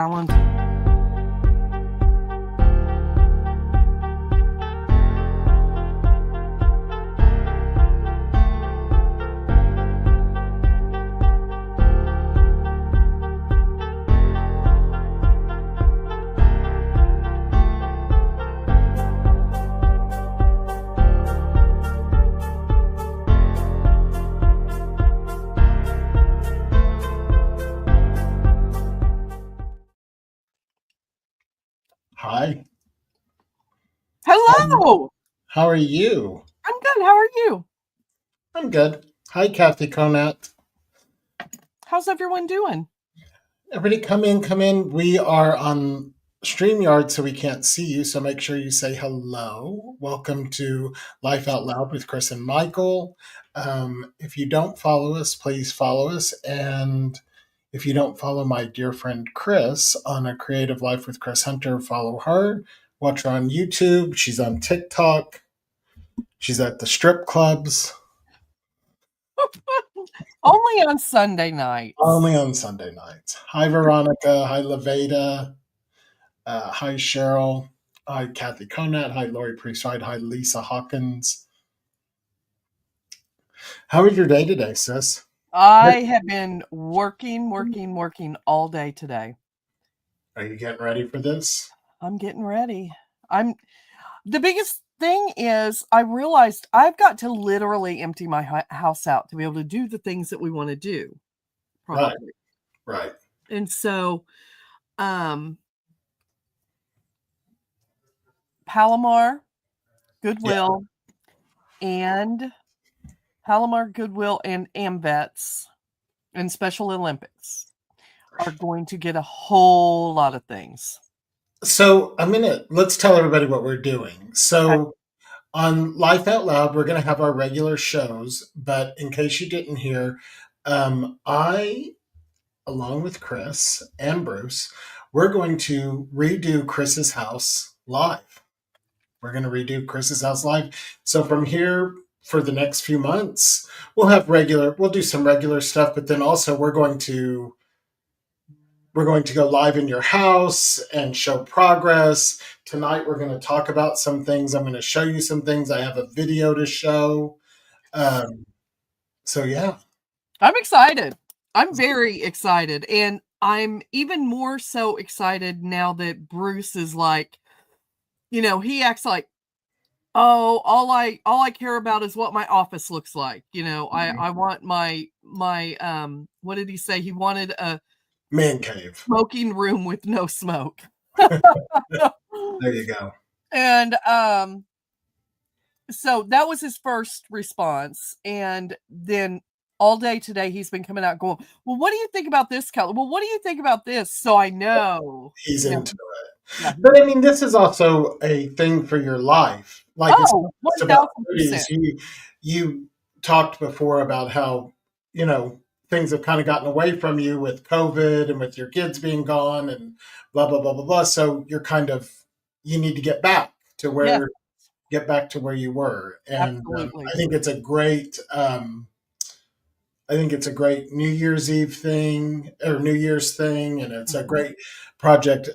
Alan. Hi. Hello. How are you? I'm good. How are you? I'm good. Hi, Kathy Conant. How's everyone doing? Everybody come in, come in. We are on StreamYard, so we can't see you, so make sure you say hello. Welcome to Life Out Loud with Kris and Michael. If you don't follow us, please follow us. And if you don't follow my dear friend Kris on A Creative Life with Kris Hunter, follow her. Watch her on YouTube. She's on TikTok. She's at the strip clubs. Only on Sunday nights. Only on Sunday nights. Hi, Veronica. Hi, Laveda. Hi, Cheryl. Hi, Kathy Conant. Hi, Lori Priestside. Hi, Lisa Hawkins. How was your day today, sis? I have been working all day today. Are you getting ready for this? I'm getting ready. The biggest thing is I realized I've got to literally empty my house out to be able to do the things that we want to do. Probably. Right. And so, Palomar, Goodwill, and AMVETS and Special Olympics are going to get a whole lot of things. So let's tell everybody what we're doing. So on Life Out Loud, we're going to have our regular shows, but in case you didn't hear, I, along with Kris and Bruce, we're going to redo Kris's house live. We're going to redo Kris's house live. So from here for the next few months, we'll do some regular stuff, but then also we're going to go live in your house and show progress. Tonight we're going to talk about some things. I'm going to show you some things. I have a video to show. So yeah. I'm excited. I'm very excited. And I'm even more so excited now that Bruce is like, he acts like, oh, all I care about is what my office looks like. I want my what did he say? He wanted a man cave smoking room with no smoke. There you go. And so that was his first response. And then all day today, he's been coming out going, well, what do you think about this color? Well, what do you think about this? So I know. He's into it. Yeah. But I mean, this is also a thing for your life. Like it's about 30s. You talked before about how, things have kind of gotten away from you with COVID and with your kids being gone and blah, blah, blah, blah, blah. So you need to get back to where you were. And I think it's a great, New Year's Eve thing or New Year's thing. And it's a great project.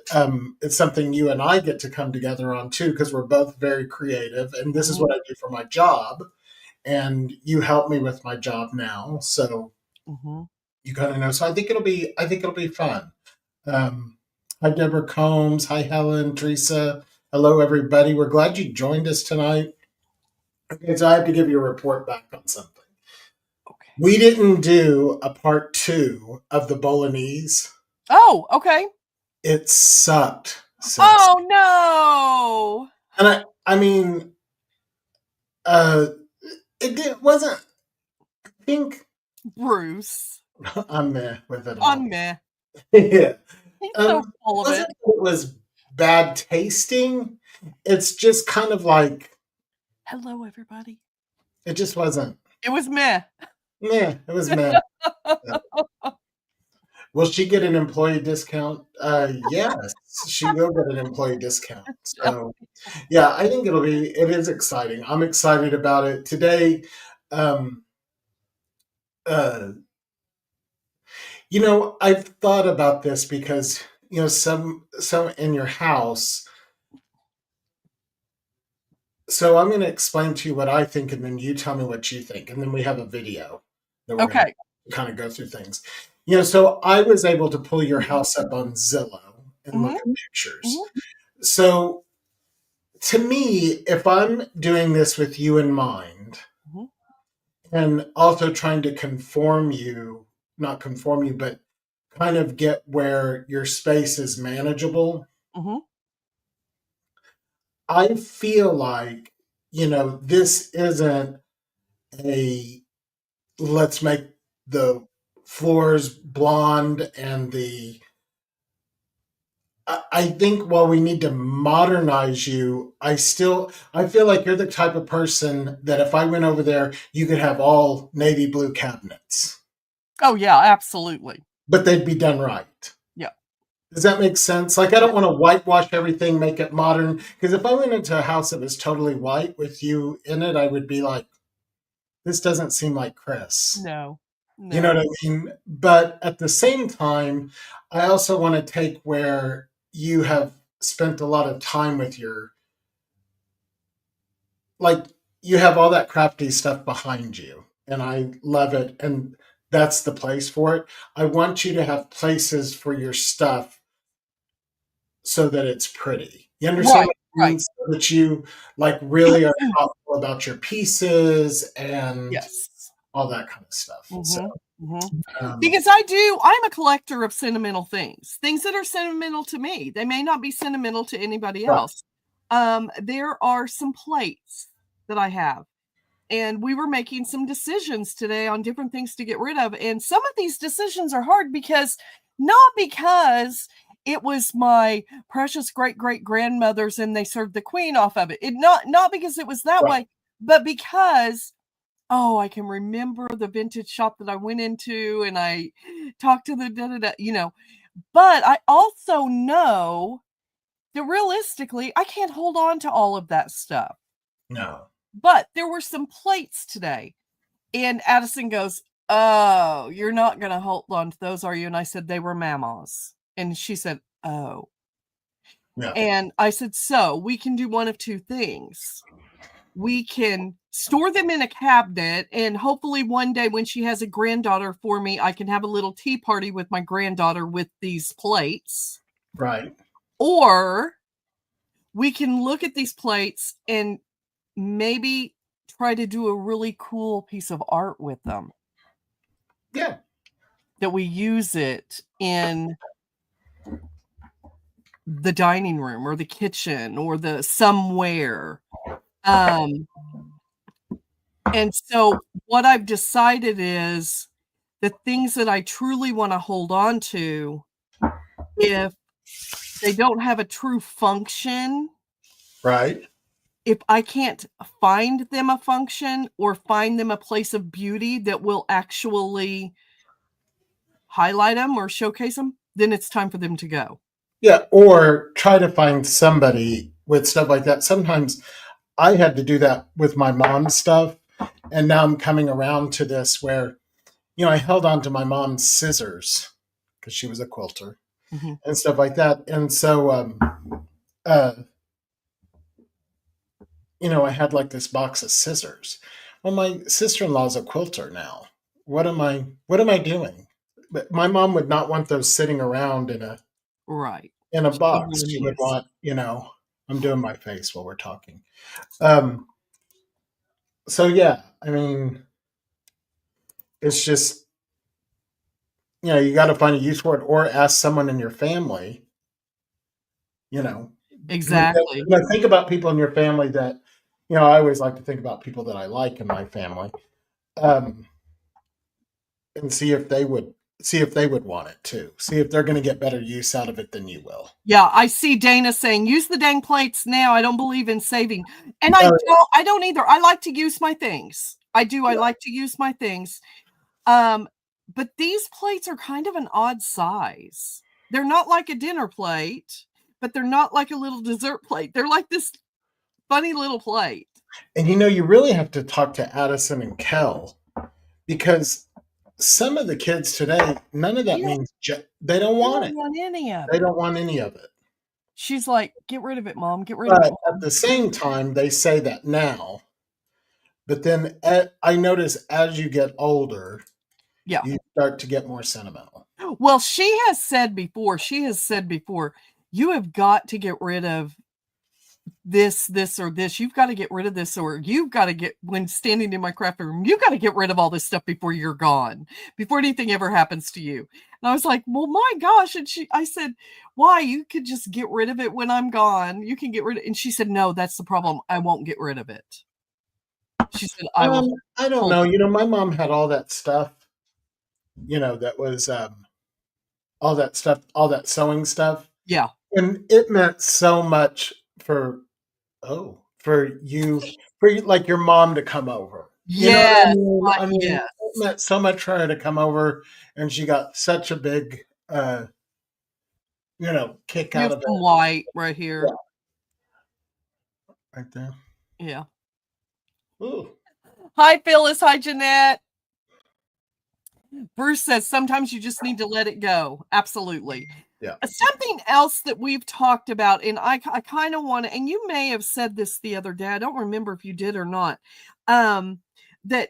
It's something you and I get to come together on too, because we're both very creative and this is what I do for my job. And you help me with my job now. So you kind of know. So I think it'll be fun. Hi, Deborah Combs. Hi, Helen, Teresa. Hello, everybody. We're glad you joined us tonight. Okay, so I have to give you a report back on something. Okay. We didn't do a part 2 of the Bolognese. Oh, okay. It sucked. Oh, no. And it wasn't, I think. Bruce. I'm meh with it all. I'm meh. Yeah. He's so full of it. It was bad tasting. It's just kind of like. Hello, everybody. It just wasn't. It was meh. Yeah, it was meh. Yeah. Will she get an employee discount? Yes, she will get an employee discount. So, yeah, I think it is exciting. I'm excited about it. Today, I've thought about this because some in your house. So I'm going to explain to you what I think, and then you tell me what you think, and then we have a video that we're going to Okay. kind of go through things. So I was able to pull your house up on Zillow and look Mhm, at pictures. mhm, So to me, if I'm doing this with you in mind, mhm, and also trying to conform you, not conform you, but kind of get where your space is manageable, mhm. I feel like, this isn't a let's make the floors blonde and I think while we need to modernize you, I feel like you're the type of person that if I went over there, you could have all navy blue cabinets, Oh, yeah, absolutely. but they'd be done right. Yeah, Does that make sense? Like, I yeah. don't want to whitewash everything, make it modern. Because if I went into a house that was totally white with you in it, I would be like, this doesn't seem like Kris. No, You know no. what I mean? But at the same time, I also want to take where you have spent a lot of time with like, you have all that crafty stuff behind you, and I love it. And that's the place for it. I want you to have places for your stuff so that it's pretty. You understand Right, what I right. mean? So that you like really are thoughtful about your pieces and Yes. all that kind of stuff. So, Mhm, mhm. um, Because I'm a collector of sentimental things that are sentimental to me. They may not be sentimental to anybody right, else. There are some plates that I have, and we were making some decisions today on different things to get rid of, and some of these decisions are hard because not because it was my precious great-great-grandmother's and they served the queen off of it. Not because it was that right, way, but because oh, I can remember the vintage shop that I went into and I talked to the da da da, but I also know that realistically, I can't hold on to all of that stuff. no, But there were some plates today, and Addison goes, "Oh, you're not gonna hold on to those, are you?" And I said, "They were Mama's." And she said, "Oh." yeah, And I said, "So, we can do one of 2 things. We can store them in a cabinet, and hopefully one day when she has a granddaughter for me, I can have a little tea party with my granddaughter with these plates, right, or we can look at these plates and maybe try to do a really cool piece of art with them, yeah, that we use it in the dining room or the kitchen or the somewhere. Um, and so what I've decided is the things that I truly wanna hold on to, if they don't have a true function, right. if I can't find them a function or find them a place of beauty that will actually highlight them or showcase them, then it's time for them to go. Yeah, or try to find somebody with stuff like that. Sometimes I had to do that with my mom's stuff, and now I'm coming around to this where I held on to my mom's scissors because she was a quilter Mhm. and stuff like that, and so uh, I had like this box of scissors. Well, my sister-in-law's a quilter now. What am I doing? But my mom would not want those sitting around Right. in a She would box. wanna She would use. want, I'm doing my face while we're talking. Um, so yeah, I mean, it's just, you got to find a use for it or ask someone in your family, you know, Exactly. when I think about people in your family that, I always like to think about people that I like in my family. Um, and see if they would want it too. See if they're going to get better use out of it than you will. Yeah, I see Dana saying, "Use the dang plates now, I don't believe in saving." And Oh, I don't either. I like to use my things. I do, I yeah. like to use my things. Um, but these plates are kind of an odd size. They're not like a dinner plate, but they're not like a little dessert plate. They're like this funny little plate. And you really have to talk to Addison and Kel because some of the kids today, none of that Yeah, means they don't they want don't it. want any of They it. don't want any of it. She's like, "Get rid of it, mom. Get rid of it, But at mom." the same time, they say that now. But then I notice as you get older, Yeah. you start to get more sentimental. Well, she has said before, "You have got to get rid of this, or this. You've got to get rid of this, or you've got to get when standing in my craft room, you've got to get rid of all this stuff before you're gone, before anything ever happens to you." And I was like, "Well, my gosh." And I said, "Why? You could just get rid of it when I'm gone. You can get rid of it." And she said, "No, that's the problem. I won't get rid of it." She said, "I will I don't hold know. it." My mom had all that stuff, that was all that stuff, all that sewing stuff. Yeah. And it meant so much for you, like your mom to come over. You know what I Yes. mean? I mean, Yes. it meant so much for her to come over, and she got such a big, kick You out have of some it. white right Yeah, here. right there. Yeah. Ooh, Hi, Phyllis. Hi, Jeanette. Bruce says sometimes you just need to let it go. Absolutely. yeah. Something else that we've talked about, and I kind of want to, and you may have said this the other day. I don't remember if you did or not. That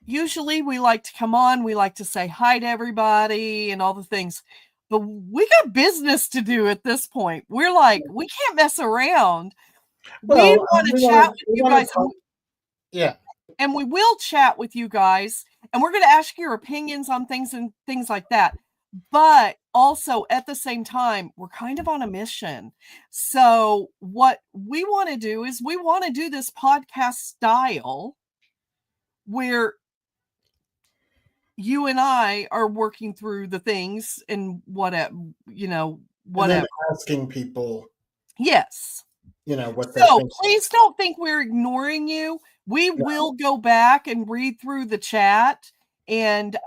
usually we like to come on, we like to say hi to everybody and all the things, but we got business to do at this point. We're like, we can't mess around. We Well, want to we chat want to with we you want to guys. talk. Yeah. And we will chat with you guys, and we're going to ask your opinions on things and things like that. But also at the same time, we're kind of on a mission. So what we want to do is we want to do this podcast style where you and I are working through the things and And then whatever. asking people, Yes. what they So think. please don't think we're ignoring you. We No. will go back and read through the chat. And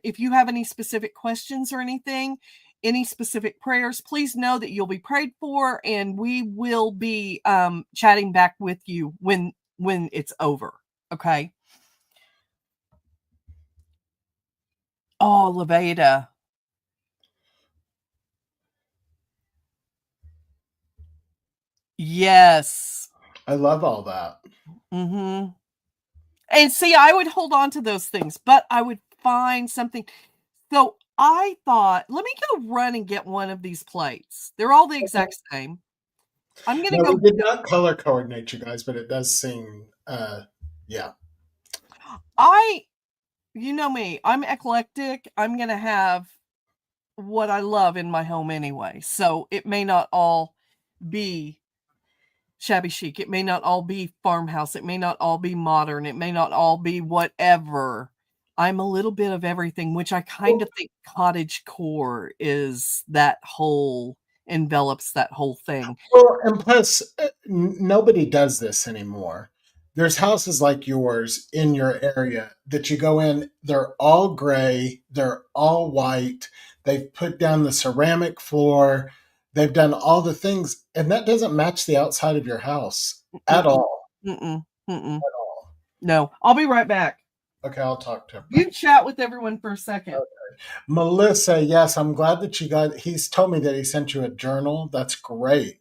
if you have any specific questions or anything, any specific prayers, please know that you'll be prayed for, and we will be chatting back with you when it's over. Okay. Oh, Levada. Yes. I love all that. Mm-hmm. And see, I would hold on to those things, but I would find something. So I thought, let me go run and get one of these plates. They're all the exact same. I'm gonna No, go. we did not color coordinate you guys, but it does seem, yeah. I, you know me, I'm eclectic. I'm gonna have what I love in my home anyway. So it may not all be shabby chic. It may not all be farmhouse. It may not all be modern. It may not all be whatever. I'm a little bit of everything, which I kind of think cottage core is that whole envelops that whole thing. Well, and plus, nobody does this anymore. There's houses like yours in your area that you go in, they're all gray, they're all white, they've put down the ceramic floor, they've done all the things, and that doesn't match the outside of your house at Mm-mm, all. mm-mm, mm-mm. At all. No, I'll be right back. Okay, I'll talk to him. You chat with everyone for a second. Melissa, yes, I'm glad that he's told me that he sent you a journal. That's great.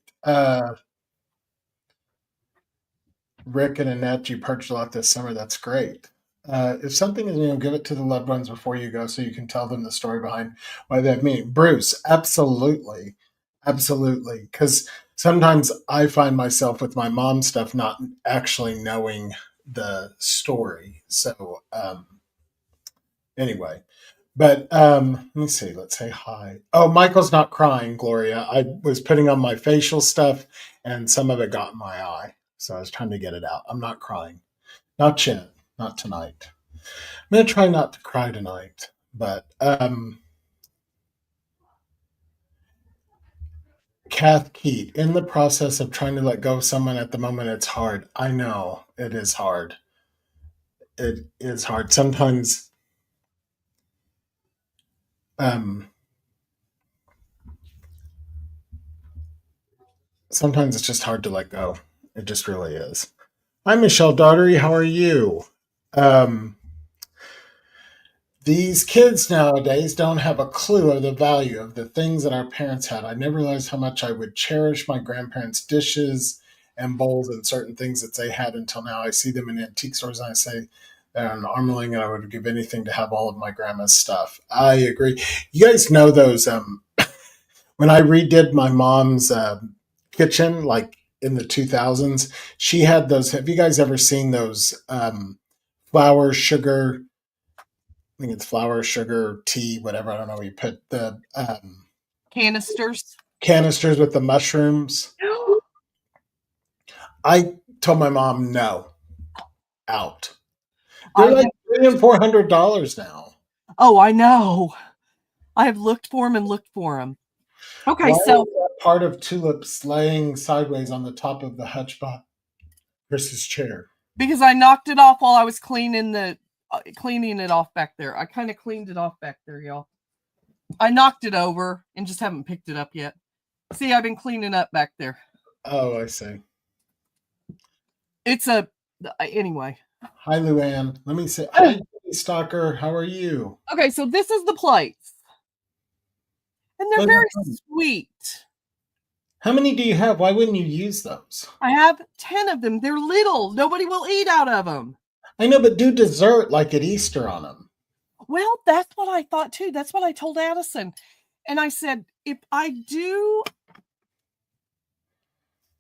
Rick and Annette, you purchased a lot this summer. That's great. If something is new, give it to the loved ones before you go so you can tell them the story behind why they mean. Bruce, absolutely. Absolutely. Because sometimes I find myself with my mom stuff not actually knowing the story. So, anyway. But let me see. Let's say hi. Oh, Michael's not crying, Gloria. I was putting on my facial stuff and some of it got in my eye. So I was trying to get it out. I'm not crying. Not yet. Not tonight. I'm going to try not to cry tonight. But Kath Keat, in the process of trying to let go of someone at the moment, it's hard. I know it is hard. It is hard. Um, sometimes it's just hard to let go. It just really is. Hi, Michelle Daughtery. How are you? Um, These kids nowadays don't have a clue of the value of the things that our parents had. I never realized how much I would cherish my grandparents' dishes and bowls and certain things that they had until now. I see them in antique stores and I say they're an arm and a leg, and I would give anything to have all of my grandma's stuff. I agree. You guys know those when I redid my mom's kitchen, like in the 2000s, she had those. Have you guys ever seen those flour, sugar? I think it's flour, sugar, tea, whatever. I don't know. You put the Canisters. canisters with the mushrooms. I told my mom no, out. They're I like have, $300 and $400 now. oh, I know. I have looked for them and looked for them. Okay, Why is so that part of tulips laying sideways on the top of the hutchbox Chris's chair? because I knocked it off while I was cleaning it off back there. I kind of cleaned it off back there, y'all. I knocked it over and just haven't picked it up yet. See, I've been cleaning up back there. Oh, I see. It's a anyway. Hi, Luann. Let me say hi, Stalker. How are you? Okay, so this is the plates, and they're Let very me know. sweet. How many do you have? Why wouldn't you use those? I have 10 of them. They're little. Nobody will eat out of them. I know, but do dessert like at Easter on them. Well, that's what I thought too. That's what I told Addison. And I said, if I do,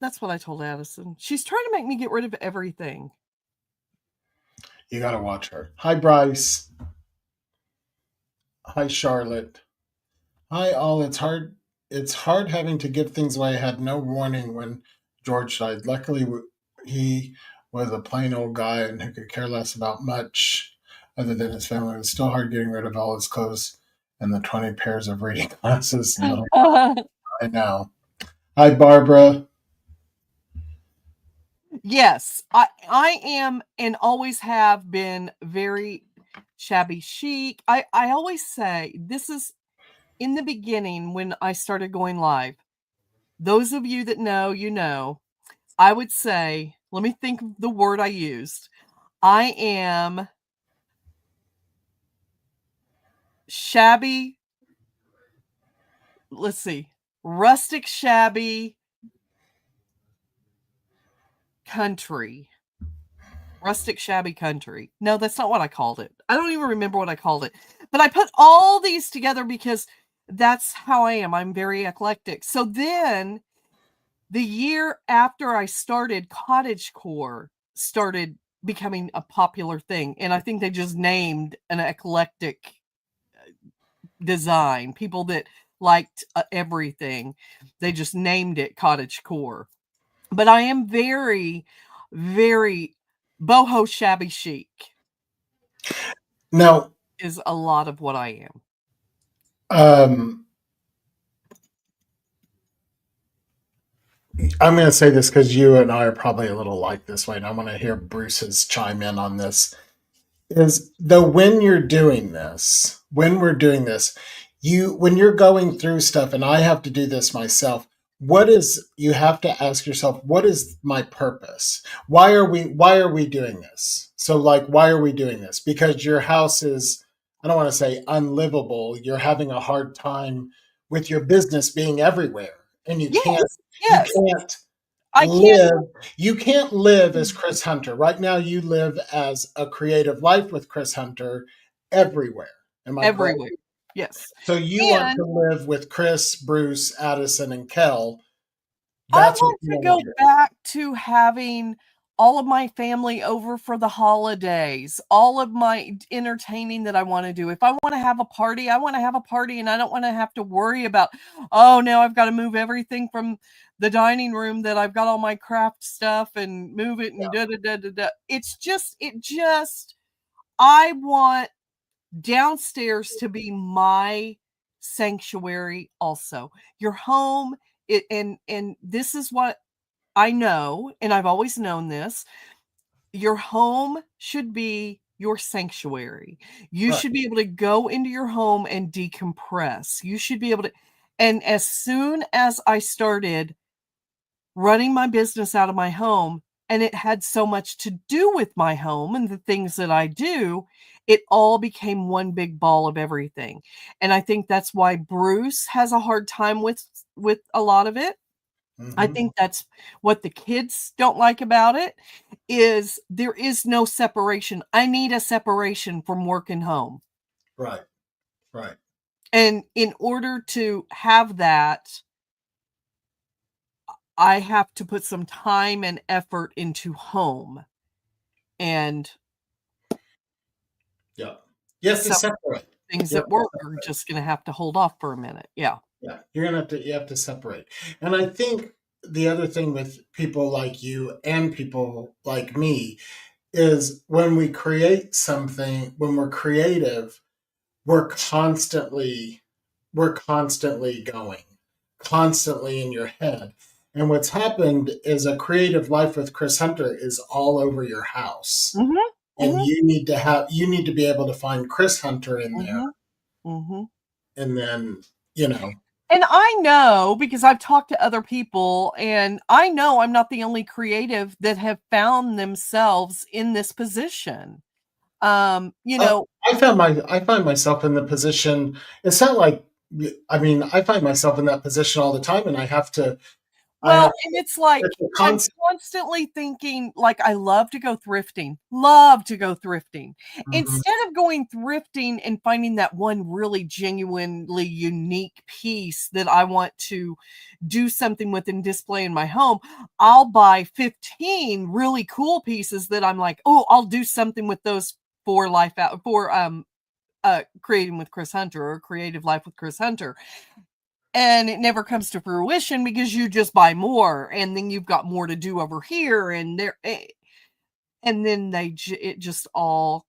that's what I told Addison. She's trying to make me get rid of everything. You got to watch her. Hi, Bryce. Hi, Charlotte. Hi, all. It's hard. It's hard having to give things away. I had no warning when George died. Luckily, he was a plain old guy and who could care less about much other than his family. It was still hard getting rid of all his clothes and the 20 pairs of reading glasses. No, I know. Hi, Barbara. Yes, I am and always have been very shabby chic. I always say this is in the beginning when I started going live. Those of you that know, you know, I would say, let me think of the word I used. I am shabby. Let's see. Rustic shabby country. Rustic shabby country. No, that's not what I called it. I don't even remember what I called it. But I put all these together because that's how I am. I'm very eclectic. So then the year after I started, cottagecore started becoming a popular thing. And I think they just named an eclectic design. People that liked everything, they just named it cottagecore. But I am very, very boho shabby chic Now, is a lot of what I am. um, I'm going to say this because you and I are probably a little like this way, and I want to hear Bruce's chime in on this. Is the when you're doing this, when we're doing this, when you're going through stuff, and I have to do this myself, you have to ask yourself, what is my purpose? Why are we doing this? So like, why are we doing this? Because your house is, I don't want to say unlivable. You're having a hard time with your business being everywhere, and you can't, you Yes. can't I can't. live you can't live as Chris Hunter. Right now you live as a creative life with Chris Hunter everywhere. Am I correct? Everywhere. Yes. So you want And to live with Chris, Bruce, Addison, and Kel. I That's what want you to want go to do. back to having all of my family over for the holidays, all of my entertaining that I want to do. If I want to have a party, I want to have a party and I don't want to have to worry about, oh, now I've got to move everything from the dining room that I've got all my craft stuff and move it and da da da da da. I want downstairs to be my sanctuary also. Your home, and this is what I know, and I've always known this. Your home should be your sanctuary. You Right. should be able to go into your home and decompress. You should be able to, and as soon as I started running my business out of my home, and it had so much to do with my home and the things that I do, it all became one big ball of everything. And I think that's why Bruce has a hard time with a lot of it. I Hmm. think that's what the kids don't like about it is there is no separation. I need a separation from work and home. Right. Right. And in order to have that, I have to put some time and effort into home. And Yeah. You have to some separate. things You at have to work are separate. just gonna have to hold off for a minute. Yeah. Yeah. You have to separate. And I think the other thing with people like you and people like me is when we create something, when we're creative, we're constantly going, constantly in your head. And what's happened is a creative life with Chris Hunter is all over your house. Mhm. And Mhm. you need to be able to find Chris Hunter in there. Mhm. Mhm. And then, you know, And I know because I've talked to other people, and I know I'm not the only creative that have found themselves in this position. You uh, know, I find myself in the position. It's not like I mean, I find myself in that position all the time, and I have well, and it's like it's a I'm constant. constantly thinking, like, I love to go thrifting, love to go thrifting. Mhm. Instead of going thrifting and finding that one really genuinely unique piece that I want to do something with and display in my home, I'll buy 15 really cool pieces that I'm like, oh, I'll do something with those for life out for creating with Chris Hunter or creative life with Chris Hunter, and it never comes to fruition because you just buy more and then you've got more to do over here and there and then it just all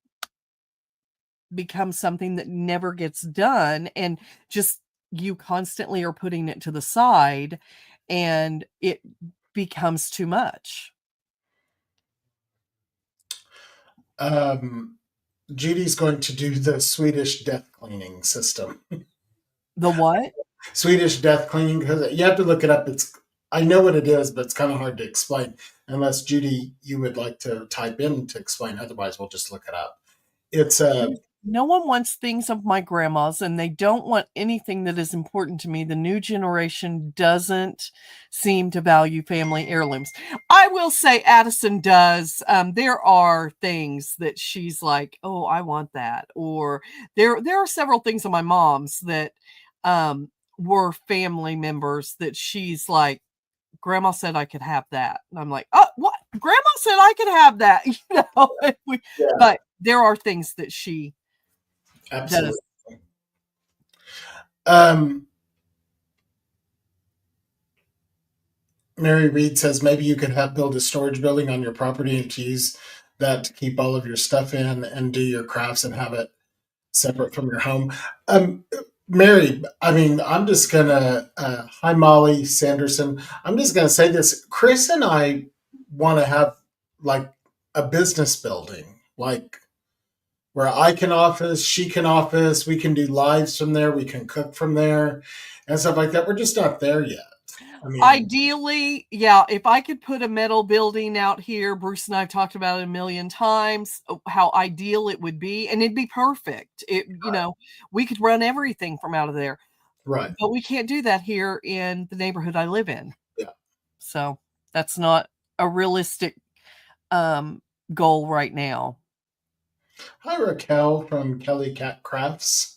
becomes something that never gets done, and just you constantly are putting it to the side and it becomes too much. Um, Judy's going to do the Swedish death cleaning system. The what? Swedish death cleaning, because you have to look it up. It's I know what it is, but it's kind of hard to explain. Unless Judy, you would like to type in to explain. Otherwise, we'll just look it up. It's a No one wants things of my grandma's, and they don't want anything that is important to me. The new generation doesn't seem to value family heirlooms. I will say Addison does. There are things that she's like, "Oh, I want that," or there are several things of my mom's that um, were family members that she's like, "Grandma said I could have that," and I'm like, "Oh, what? Grandma said I could have that," yeah, but there are things that she absolutely. does. Um, Mary Reed says maybe you could have build a storage building on your property and to use that to keep all of your stuff in and do your crafts and have it separate from your home. Um, Mary, I mean, I'm just gonna. Hi, Molly Sanderson. I'm just gonna say this. Chris and I want to have like a business building, like where I can office, she can office. We can do lives from there. We can cook from there, and stuff like that. We're just not there yet. I mean, Ideally, yeah, if I could put a metal building out here, Bruce and I have talked about it a million times, how ideal it would be, and it'd be perfect. We could run everything from out of there, right? but we can't do that here in the neighborhood I live in. Yeah. So that's not a realistic um, goal right now. Hi, Raquel from Kelly Cat Crafts.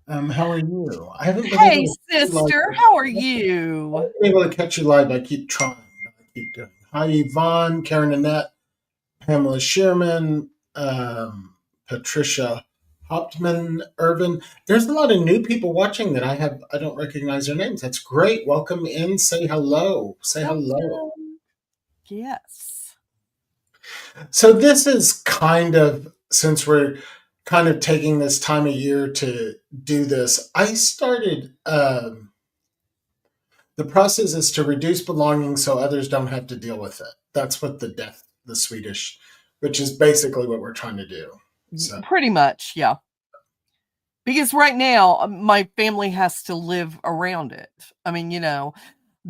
How are you? I haven't been able Hey, to catch you live. sister, how are you? Been able to catch you live. I keep trying. I keep doing. Hi, Yvonne, Karen Annette, Pamela Shearman, Patricia Hauptman, Irvin. There's a lot of new people watching that I don't recognize their names. That's great. Welcome in. Say hello. Say hello. Welcome. Yes. So this is kind of since we're kind of taking this time of year to do this. I started. The process is to reduce belonging so others don't have to deal with it. That's what the Swedish, which is basically what we're trying to do. So, Pretty much, yeah. Because right now, my family has to live around it. I mean, the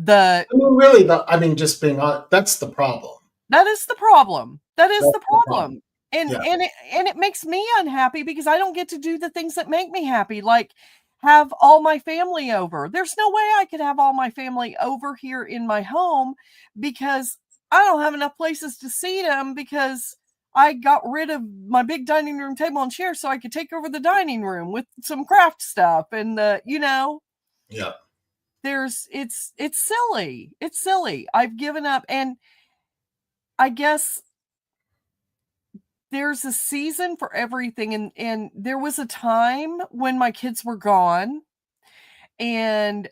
I mean, really, just being honest, that's the problem. That is the problem. That is That's the the problem. problem. And Yeah. it makes me unhappy because I don't get to do the things that make me happy, like have all my family over. There's no way I could have all my family over here in my home because I don't have enough places to seat them because I got rid of my big dining room table and chair so I could take over the dining room with some craft stuff and Yeah. it's silly. It's silly. I've given up, and I guess there's a season for everything, and there was a time when my kids were gone and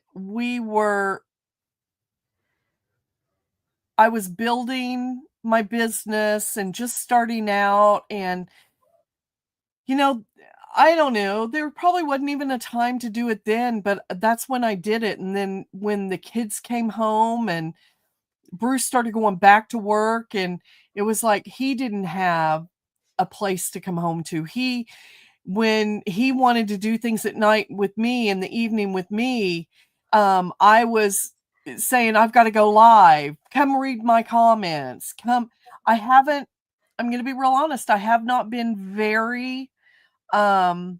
I was building my business and just starting out, and you know, I don't know, there probably wasn't even a time to do it then, but that's when I did it. And then when the kids came home and Bruce started going back to work, and it was like he didn't have a place to come home to. When he wanted to do things at night with me, in the evening with me, I was saying, "I've got to go live. Come read my comments. Come." I haven't, I'm going to be real honest. I have not been very um,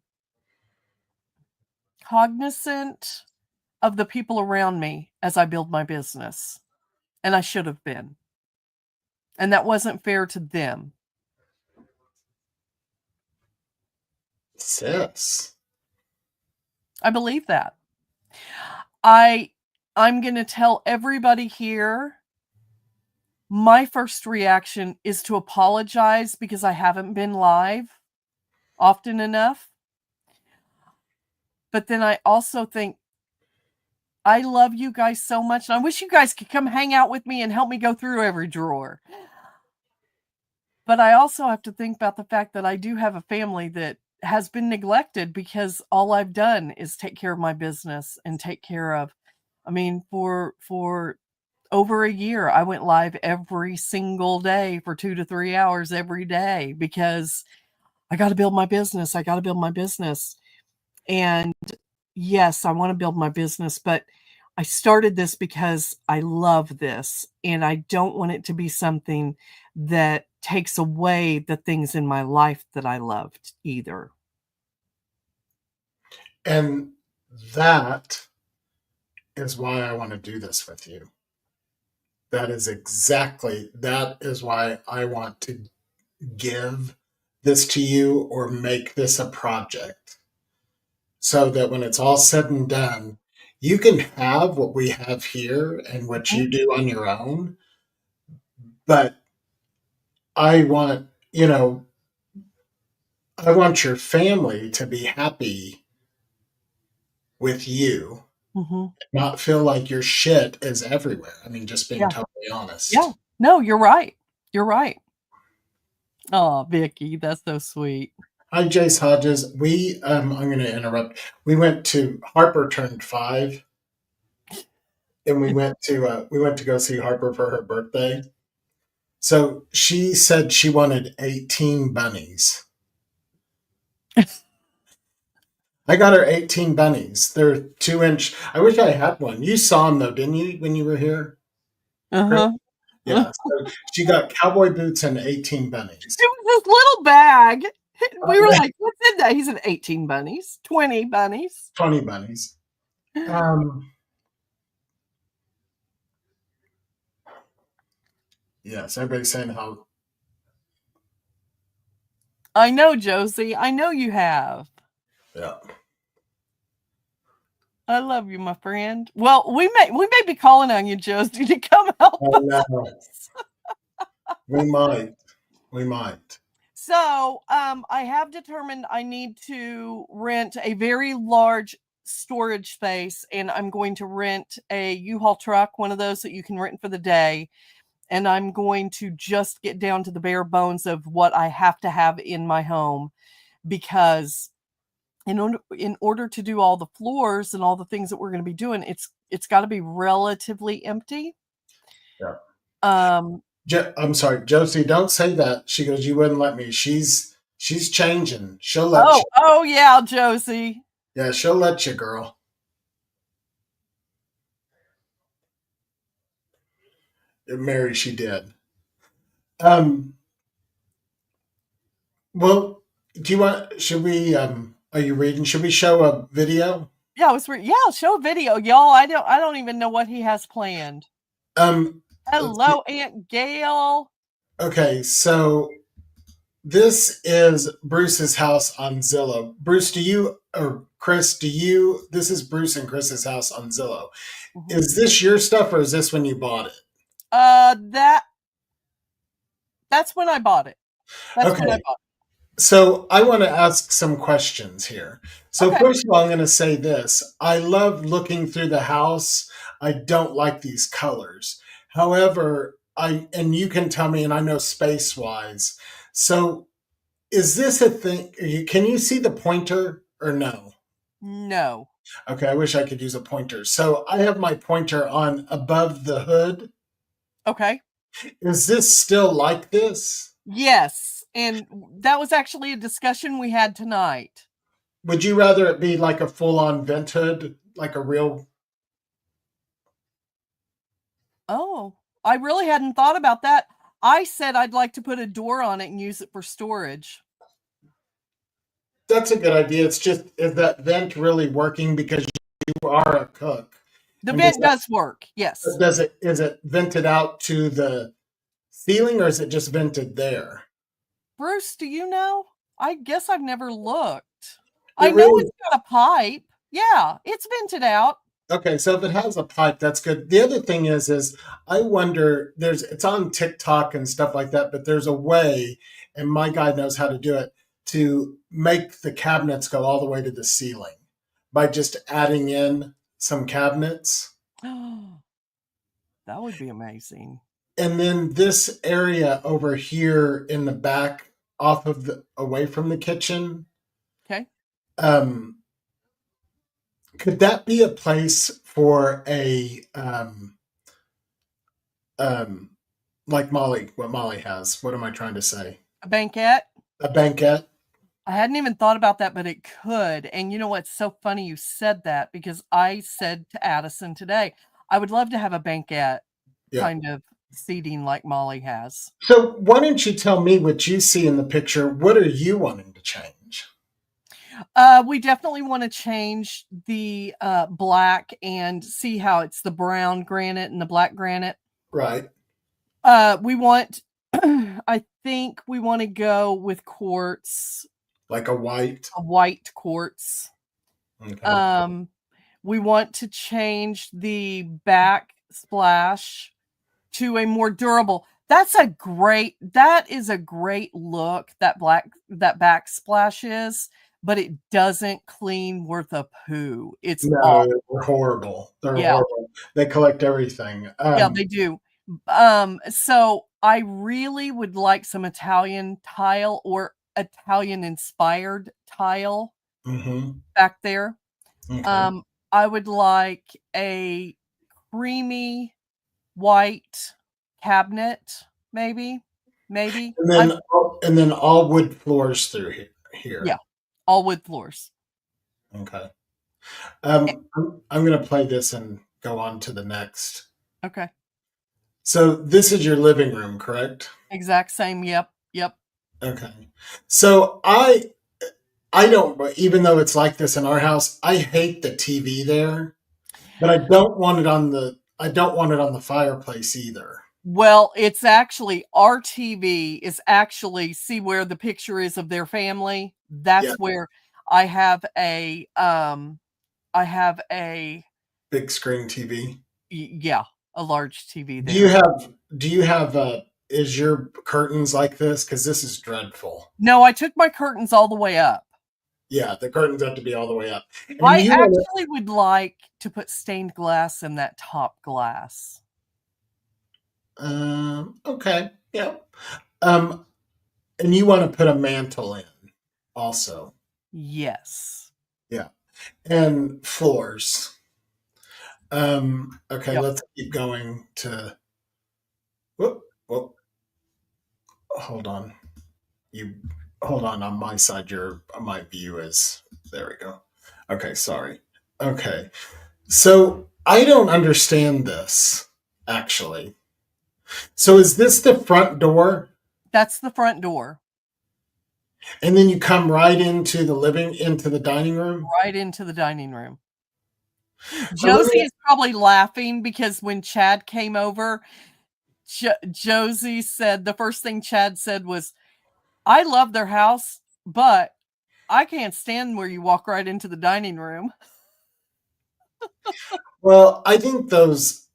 cognizant of the people around me as I build my business, and I should have been. And that wasn't fair to them. Sis. I believe that. I I'm going to tell everybody here, my first reaction is to apologize because I haven't been live often enough. But then I also think I love you guys so much, and I wish you guys could come hang out with me and help me go through every drawer. But I also have to think about the fact that I do have a family that has been neglected because all I've done is take care of my business and take care of, I mean, for over a year, I went live every single day for 2 to 3 hours every day because I gotta build my business. I gotta build my business. And yes, I wanna build my business, but I started this because I love this, and I don't want it to be something that takes away the things in my life that I loved either. And that is why I want to do this with you. That is why I want to give this to you or make this a project so that when it's all said and done, you can have what we have here and what Mhm, you do on your own. But I want, I want your family to be happy with you, mhm. not feel like your shit is everywhere. I mean, just being Yeah, totally yeah. honest. No, you're right. You're right. Oh, Vicky, that's so sweet. Hi, Jace Hodges. I'm going to interrupt. We went to Harper turned 5, and we went to go see Harper for her birthday. So she said she wanted 18 bunnies. I got her 18 bunnies. They're 2 inch. I wish I had one. You saw them though, didn't you, when you were here, Chris? Uh-huh. Yeah. So she got cowboy boots and 18 bunnies. It was this little bag. We were Yeah, like, "What's in that?" He said, 18 bunnies, 20 bunnies. 20 bunnies. Um, yes, everybody's saying how. I know, Josie. I know you have. Yeah. I love you, my friend. Well, we may be calling on you, Josie, to come help I know. us. We might. We might. So, I have determined I need to rent a very large storage space, and I'm going to rent a U-Haul truck, one of those that you can rent for the day. And I'm going to just get down to the bare bones of what I have to have in my home because in order to do all the floors and all the things that we're going to be doing, it's got to be relatively empty. Yeah. Um, I'm sorry, Josie. Don't say that. She goes. You wouldn't let me. She's changing. She'll let oh, you. oh yeah, Josie. Yeah, she'll let you, girl. Mary, she did. Um, well, do you want? Should we? Are you reading? Should we show a video? Yeah, yeah, show a video, y'all. I don't even know what he has planned. Let's see. Hello, Aunt Gail. Okay, so this is Bruce's house on Zillow. Bruce, do you or Kris? Do you? This is Bruce and Chris's house on Zillow. Mhm. Is this your stuff or is this when you bought it? That that's when I bought it. That's when I Okay, bought so I want to ask some questions here. it. So Okay. first of all, I'm going to say this. I love looking through the house. I don't like these colors. However, and you can tell me, and I know space wise. So is this a thing? Can you see the pointer or no? No. Okay, I wish I could use a pointer. So I have my pointer on above the hood. Okay. Is this still like this? Yes, and that was actually a discussion we had tonight. Would you rather it be like a full on vent hood, like a real? Oh, I really hadn't thought about that. I said I'd like to put a door on it and use it for storage. That's a good idea. It's just, is that vent really working because you are a cook? The And vent does work. Yes. is it vented out to the ceiling or is it just vented there? Bruce, do you know? I guess I've never looked. I It know really it's got a pipe. Yeah, it's vented out. Okay, so if it has a pipe, that's good. The other thing is I wonder, it's on TikTok and stuff like that, but there's a way, and my guy knows how to do it, to make the cabinets go all the way to the ceiling by just adding in some cabinets. That would be amazing. And then this area over here in the back, off of the away from the kitchen, Okay. um, could that be a place for um, like Molly, what Molly has? What am I trying to say? A banquette? A banquette? I hadn't even thought about that, but it could. And you know what's so funny you said that because I said to Addison today, I would love to have a banquette Yeah. kind of seating like Molly has. So why don't you tell me what you see in the picture? What are you wanting to change? We definitely want to change the black and see how it's the brown granite and the black granite. Right. We want, I think we want to go with quartz, Like a white? a white quartz. Okay. We want to change the backsplash to a more durable. That is a great look, that backsplash is, but it doesn't clean worth a poo. It's No, awful. they're horrible. They're Yeah. horrible. They collect everything. Yeah, they do. So I really would like some Italian tile or Italian inspired tile Mhm. back there. Okay. I would like a creamy white cabinet, maybe. Maybe. I'm And then all wood floors through here. Yeah, all wood floors. Okay. Eh, I'm going to play this and go on to the next. okay. So this is your living room, correct? Exact same. Yep. Yep. Okay. So I don't, even though it's like this in our house, I hate the TV there, but I don't want it on the fireplace either. Well, it's actually our TV is actually see where the picture is of their family. Yeah, That's where I have a I have a big screen TV. yeah, a large TV Do you there. have is your curtains like this? Because this is dreadful. No, I took my curtains all the way up. Yeah, the curtains have to be all the way up. And I you want actually would like to put stained glass in that top glass. okay, yeah. Um, and you want to put a mantle in also. Yes. Yeah. And floors. Okay, Yep. let's keep going to whoop, whoop. Hold on. You hold on my side, your my view is there we go. Okay, sorry. Okay. So I don't understand this, actually. So is this the front door? That's the front door, And then you come right into the dining room. right into the dining room. But let Josie me is probably laughing because when Chad came over, Josie said the first thing Chad said was, "I love their house, but I can't stand where you walk right into the dining room." Well, I think those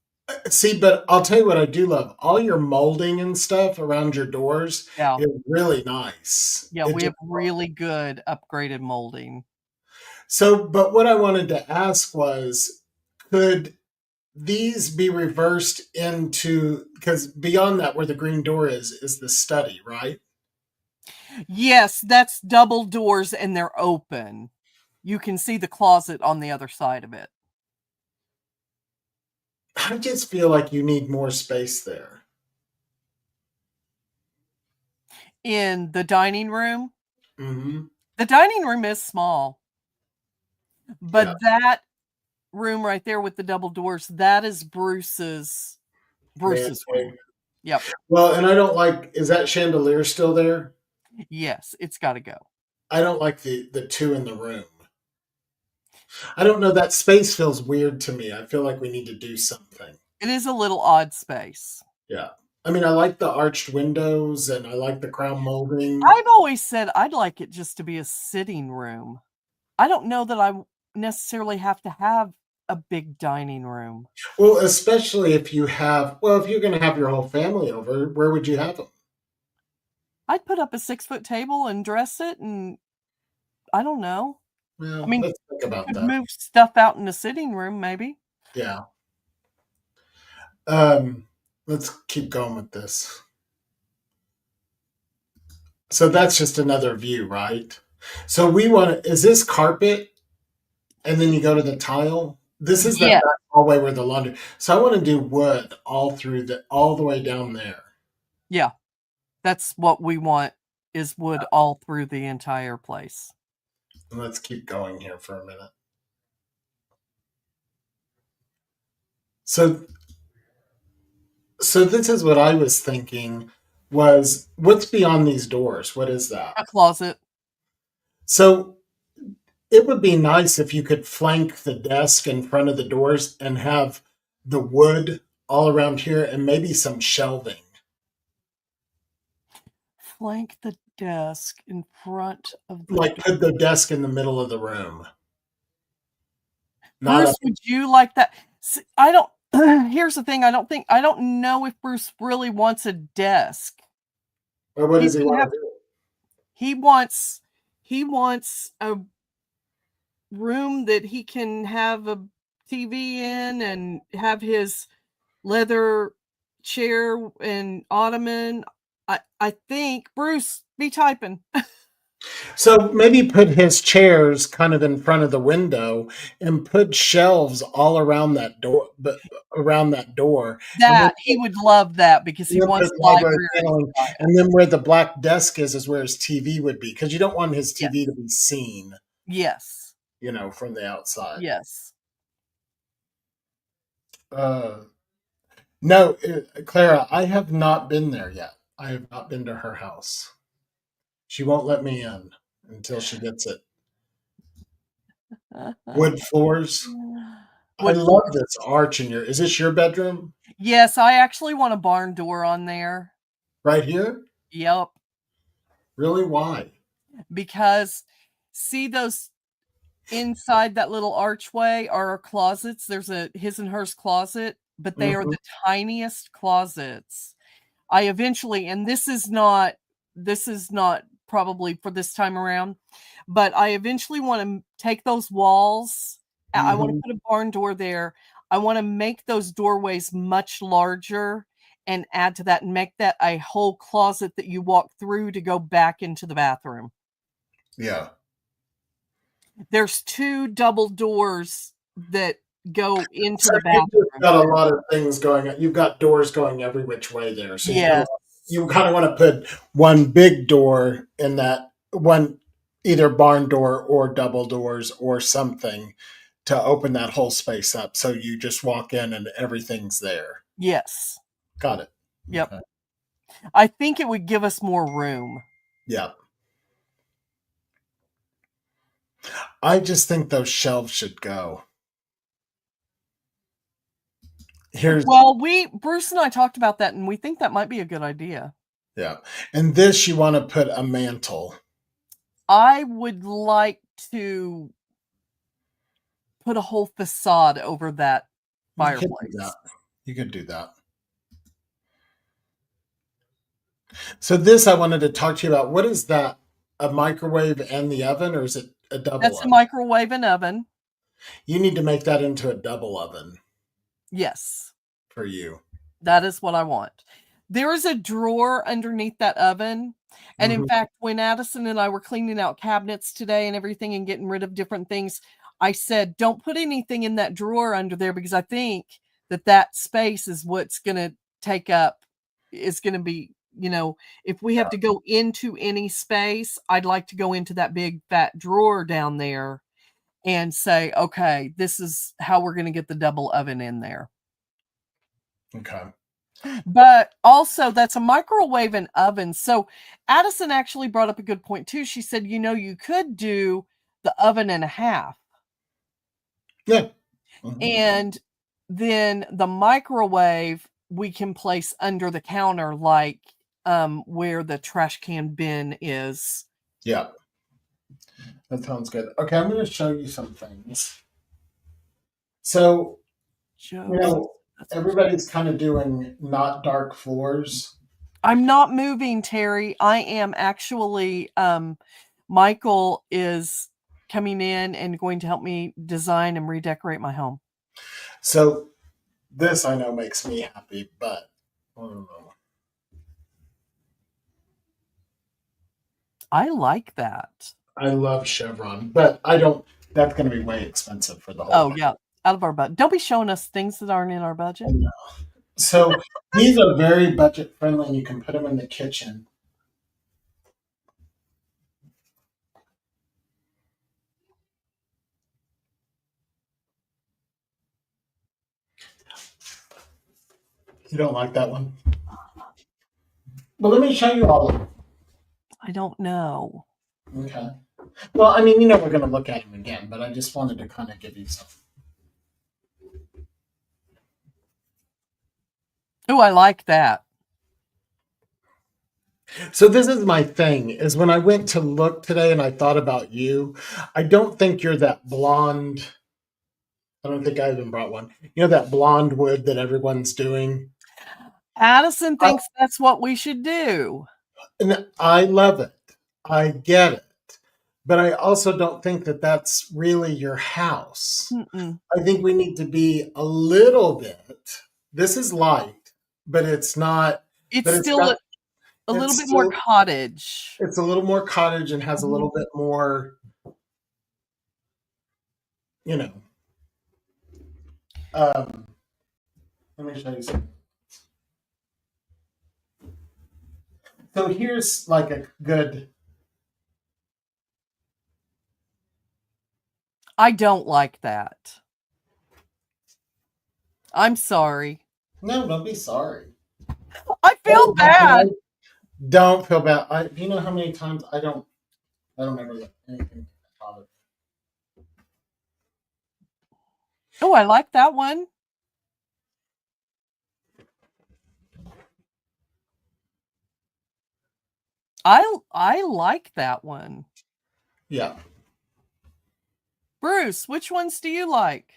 see, but I'll tell you what I do love. All your molding and stuff around your doors Yeah. is really nice. Yeah, It we just have really good upgraded molding. so but what I wanted to ask was could these be reversed into because beyond that where the green door is the study, right? Yes, that's double doors and they're open. You can see the closet on the other side of it. I just feel like you need more space there. In the dining room, Hmm. the dining room is small, Yeah. but that room right there with the double doors, that is Man. Bruce's room. Yep. Well, and I don't like is that chandelier still there? Yes, it's gotta go. I don't like the two in the room. I don't know. That space feels weird to me. I feel like we need to do something. It is a little odd space. Yeah. I mean, I like the arched windows and I like the crown molding. I've always said I'd like it just to be a sitting room. I don't know that necessarily have to have a big dining room. Well, especially if you have, well, if you're going to have your whole family over, where would you have them? I'd put up a 6-foot table and dress it, and I don't know. I Well, mean, let's think about could that. move stuff out in the sitting room maybe. Yeah. Um, let's keep going with this. So that's just another view, right? So we want to, is this carpet and then you go to the tile? This is that Yeah, back hallway where the laundry. So I want to do wood all the way down there. yeah. That's what we want is wood all through the entire place. And let's keep going here for a minute. So so this is what I was thinking was what's beyond these doors? What is that? A closet. So it would be nice if you could flank the desk in front of the doors and have the wood all around here and maybe some shelving. Flank the desk in front of the Like door. put the desk in the middle of the room. Not up Bruce, would you like that? I don't here's the thing, I don't know if Bruce really wants a desk. or what does He's he gonna want have to do? he wants he wants a room that he can have a TV in and have his leather chair and ottoman. I think Bruce, be typing. So maybe put his chairs kind of in front of the window and put shelves all around that door, but around that door, and then That he would love that because he wants put library library paneling, style. and then where the black desk is where his TV would be because you don't want his TV Yes. to be seen, Yes. from the outside. Yes. Uh, no, Clara, I have not been there yet. I have not been to her house. She won't let me in until she gets it. Wood floors. I Wood love floors. this arch in your. Is this your bedroom Yes, I actually want a barn door on there. right here? Yep, Really? Why? because see those inside that little archway are our closets. There's a his and hers closet, but they are Hmm. the tiniest closets. I eventually, and this is not probably for this time around, but I eventually want to take those walls. I want to Hmm. put a barn door there. I want to make those doorways much larger and add to that and make that a whole closet that you walk through to go back into the bathroom. Yeah. There's 2 double doors that go into So the you've just bathroom. got a lot of things going on. You've got doors going every which way there. So Yes. you kind of want to put one big door in that one, either barn door or double doors or something to open that whole space up. So you just walk in and everything's there. Yes. Got it. Yep. Okay. I think it would give us more room. Yeah. I just think those shelves should go. Here's Well, Bruce and I talked about that, and we think that might be a good idea. Yeah. And this you want to put a mantle. I would like to put a whole facade over that You could do fireplace. that. You could do that. So this I wanted to talk to you about. What is that? A microwave and the oven, or is it a double That's a oven? microwave and oven. You need to make that into a double oven Yes, for you. that is what I want. There is a drawer underneath that oven. And in Mhm. fact, when Addison and I were cleaning out cabinets today and everything and getting rid of different things, I said, don't put anything in that drawer under there because I think that space is what's going to take up, is going to be, if we have to go into any space, I'd like to go into that big fat drawer down there and say, okay, this is how we're going to get the double oven in there. Okay. But also, that's a microwave and oven. So Addison actually brought up a good point too. She said, you could do the oven and a half, Yeah. Mhm. and then the microwave we can place under the counter, like where the trash can bin is. Yeah. That sounds good. Okay, I'm going to show you some things. So, Joe's. everybody's kind of doing not dark floors. I'm not moving, Terry. I am actually, Michael is coming in and going to help me design and redecorate my home. So, this I know makes me happy, but I don't know. I like that. I love Chevron, but I don't. That's going to be way expensive for the whole Oh, thing. yeah, out of our budget. Don't be showing us things that aren't in our budget. So these are very budget friendly, and you can put them in the kitchen. You don't like that one? Well, let me show you all of them. I don't know. Okay. Well, I mean, we're going to look at them again, but I just wanted to kind of give you some. Oh, I like that. So this is my thing, is when I went to look today and I thought about you, I don't think you're that blonde. I don't think I even brought one. That blonde wood that everyone's doing. Addison thinks that's what we should do. And I love it. I get it. But I also don't think that that's really your house. Mm-mm. I think we need to be a little bit. This is light, but it's not. It's But still a little bit more cottage. It's a little more cottage and has a little bit more, you know. Let me show you something. So here's like a good. I don't like that. I'm sorry. No, don't be sorry. I feel bad. Don't feel bad. Do you know how many times I don't ever let anything out of. Oh, I like that one. I like that one. Yeah. Bruce, which ones do you like?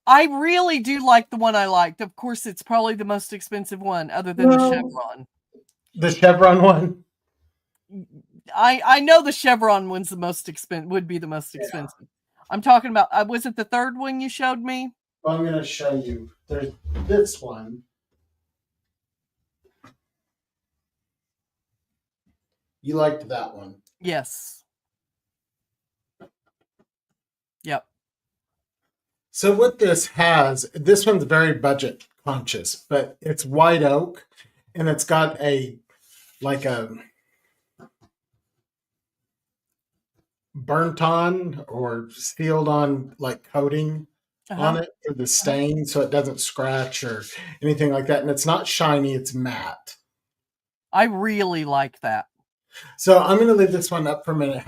I really do like the one I liked. Of course, it's probably the most expensive one, other than the Chevron. The Chevron one. I know the Chevron one's the most expensive. Would be the most expensive. Yeah. I'm talking about. Was it the third one you showed me? Well, I'm going to show you. There's this one. You liked that one. Yes. Yep. So what this one's very budget conscious, but it's white oak and it's got a burnt on or sealed on like coating on Uh-huh. it for the Uh-huh. stain so it doesn't scratch or anything like that. And it's not shiny, it's matte. I really like that. So I'm going to leave this one up for a minute.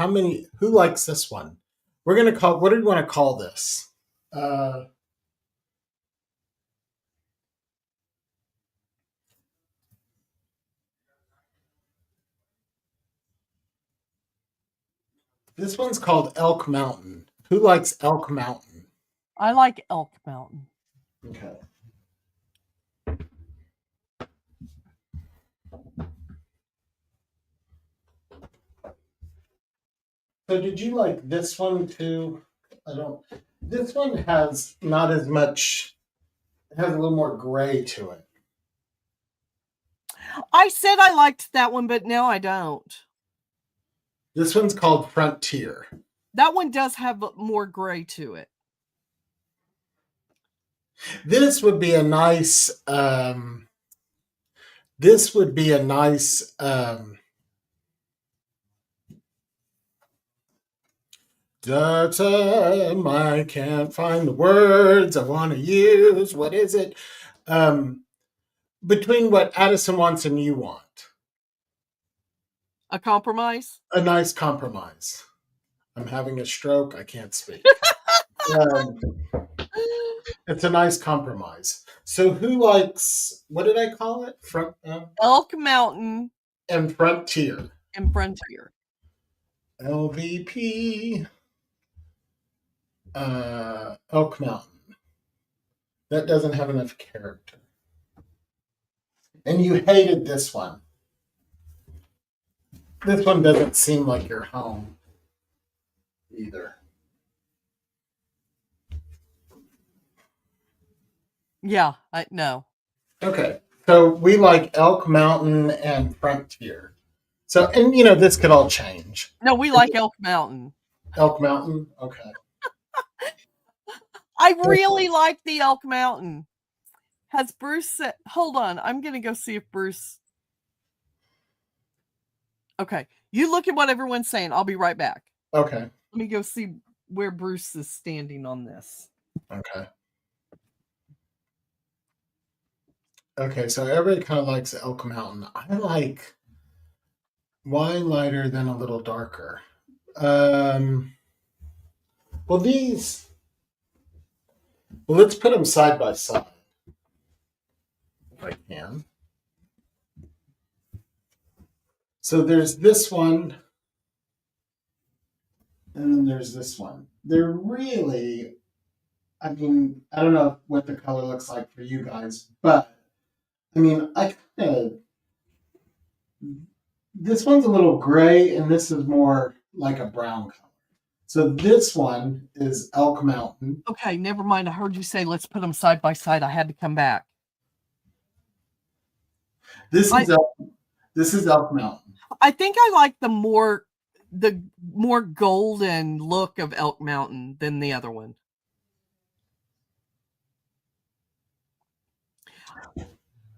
Who likes this one? We're going to call, what do we want to call this? Uh, this one's called Elk Mountain. Who likes Elk Mountain? I like Elk Mountain. Okay. So did you like this one too? I don't. This one has not as much. It has a little more gray to it. I said I liked that one, but now I don't. This one's called Frontier. That one does have more gray to it. This would be a nice. This would be a nice. I can't find the words I want to use. What is it? Between what Addison wants and you want. A compromise? A nice compromise. I'm having a stroke. I can't speak. Um, it's a nice compromise. So who likes, what did I call it? Elk Mountain And Frontier. and Frontier. LVP. Elk Mountain. That doesn't have enough character. And you hated this one. This one doesn't seem like your home either. Yeah, I no. Okay. So we like Elk Mountain and Frontier. So, and you know, this could all change. No, we like Elk Mountain. Elk Mountain? Okay. I really like the Elk Mountain. Has Bruce said, hold on, I'm going to go see if Bruce. Okay. You look at what everyone's saying. I'll be right back. Okay. Let me go see where Bruce is standing on this. Okay. Okay, so everybody kind of likes Elk Mountain. I like wine lighter than a little darker. Well, these. Well, let's put them side by side. If I can. So there's this one, and then there's this one. They're really, I mean, I don't know what the color looks like for you guys, but I mean, I kind of, this one's a little gray, and this is more like a brown color. So this one is Elk Mountain. Okay, never mind. I heard you say let's put them side by side. I had to come back. This is Elk Mountain. I think I like the more golden look of Elk Mountain than the other one.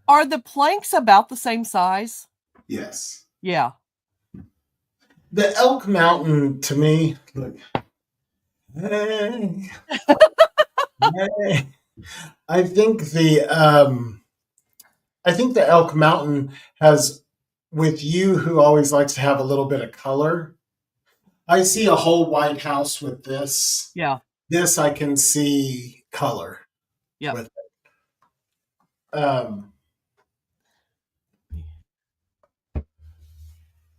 Are the planks about the same size? Yes. Yeah. The Elk Mountain to me, look. Hey. Hey. I think the Elk Mountain has, with you who always likes to have a little bit of color. I see a whole white house with this. Yeah. This I can see color. Yeah. With it.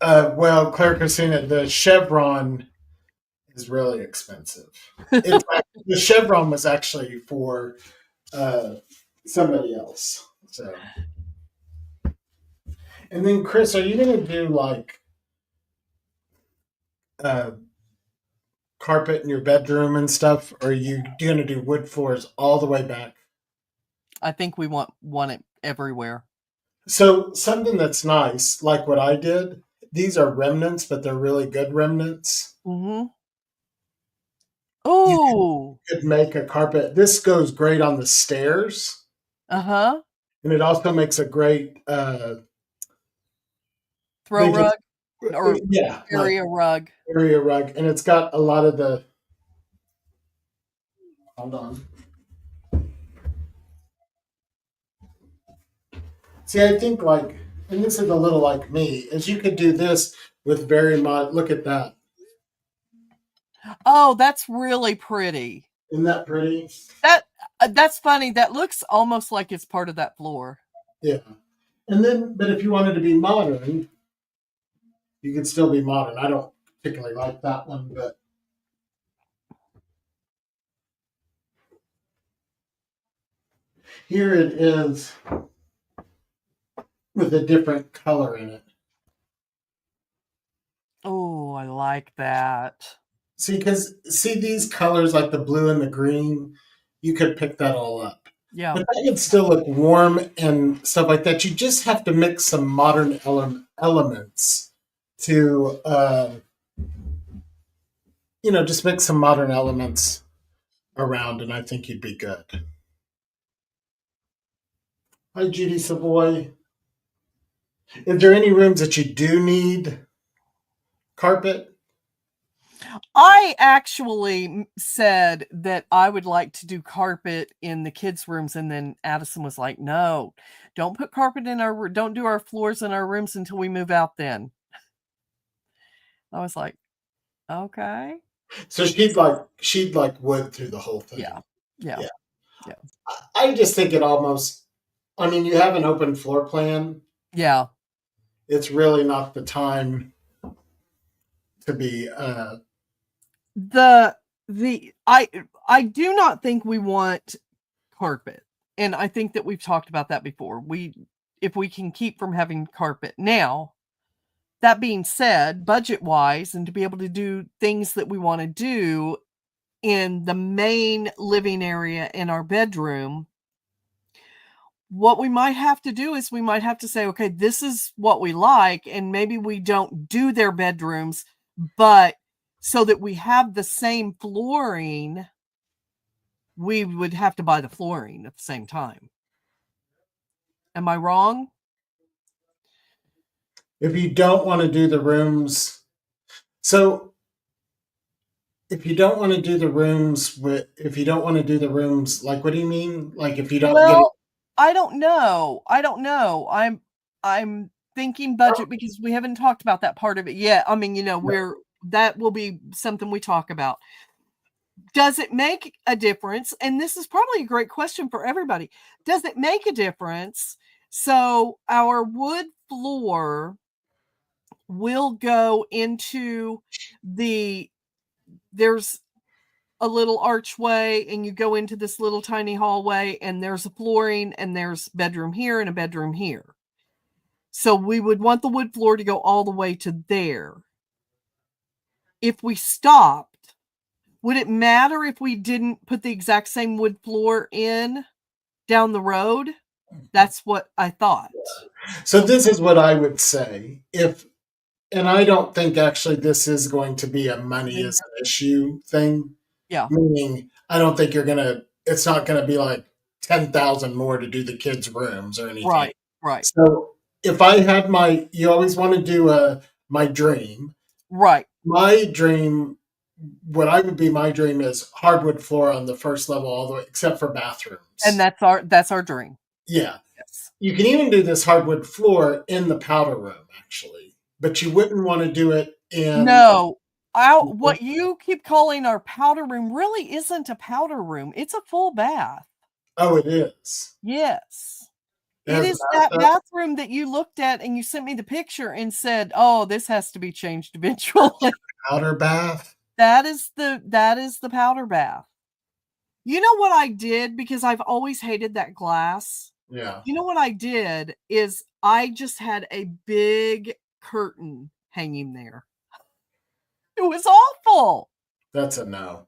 Well, Claire Christina, the chevron is really expensive. In fact, the chevron was actually for somebody else. So, and then Chris, are you going to do like carpet in your bedroom and stuff, or are you going to do wood floors all the way back? I think we want it everywhere. So something that's nice, like what I did. These are remnants, but they're really good remnants. Mm-hmm. Oh, you could make a carpet. This goes great on the stairs. Uh-huh. And it also makes a great throw rug or area rug. Area rug. And it's got a lot of the, hold on. See, I think like, and this is a little like me, is you could do this with very mod. Look at that. Oh, that's really pretty. Isn't that pretty? That that's funny. That looks almost like it's part of that floor. Yeah. And then, but if you wanted to be modern, you could still be modern. I don't particularly like that one, but here it is with a different color in it. Oh, I like that. See, because see these colors like the blue and the green, you could pick that all up. Yeah. But that would still look warm and stuff like that. You just have to mix some modern elements to, just mix some modern elements around, and I think you'd be good. Hi, Judy Savoy. Is there any rooms that you do need carpet? I actually said that I would like to do carpet in the kids' rooms, and then Addison was like, "No, don't put carpet in don't do our floors in our rooms until we move out then." I was like, "Okay." So she'd like wood through the whole thing. Yeah. Yeah. Yeah. Yeah. I just think it almost. I mean, you have an open floor plan. Yeah. It's really not the time to be. I do not think we want carpet, and I think that we've talked about that before. If we can keep from having carpet. Now, that being said, budget-wise, and to be able to do things that we wanna do in the main living area in our bedroom, what we might have to do is we might have to say, "Okay, this is what we like," and maybe we don't do their bedrooms, but so that we have the same flooring, we would have to buy the flooring at the same time. Am I wrong? If you don't want to do the rooms, so if you don't want to do the rooms if you don't want to do the rooms, like, what do you mean? Like, if you don't get it? Well, I don't know. I don't know. I'm thinking budget because we haven't talked about that part of it yet. I mean, that will be something we talk about. Does it make a difference? And this is probably a great question for everybody. Does it make a difference? So our wood floor will go into there's a little archway, and you go into this little tiny hallway, and there's a flooring, and there's bedroom here and a bedroom here. So we would want the wood floor to go all the way to there. If we stopped, would it matter if we didn't put the exact same wood floor in down the road? That's what I thought. So this is what I would say. And I don't think actually this is going to be a money is an issue thing. Yeah. Meaning, I don't think it's not gonna be like 10,000 more to do the kids' rooms or anything. Right, right. So if I had you always want to do my dream. Right. My dream, what I would be my dream is hardwood floor on the first level all the way, except for bathrooms. And that's our dream. Yeah. Yes. You can even do this hardwood floor in the powder room, actually, but you wouldn't want to do it in. No, what you keep calling our powder room really isn't a powder room. It's a full bath. Oh, it is. Yes. It It has is that bathtub? bathroom that you looked at and you sent me the picture and said, "Oh, this has to be changed eventually." Powder bath. That is the powder bath. You know what I did, because I've always hated that glass? Yeah. You know what I did is I just had a big curtain hanging there. It was awful. That's a no.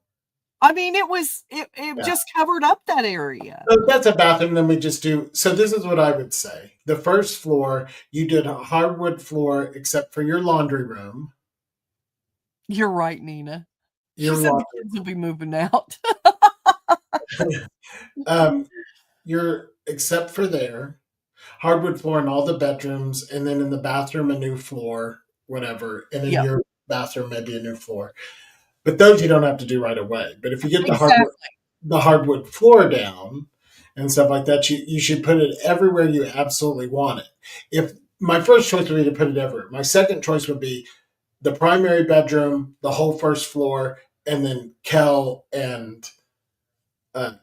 I mean, it Yeah. just covered up that area. So that's a bathroom. Then we just do. So this is what I would say. The first floor, you did a hardwood floor except for your laundry room. You're right, Nina. She Your said the laundry. kids will be moving out. Your except for there, hardwood floor in all the bedrooms, and then in the bathroom a new floor, whatever, and in Yeah. your bathroom maybe a new floor. But those you don't have to do right away. But if you get Exactly. the hardwood floor down, and stuff like that. You should put it everywhere you absolutely want it. If my first choice would be to put it everywhere. My second choice would be the primary bedroom, the whole first floor, and then Kel and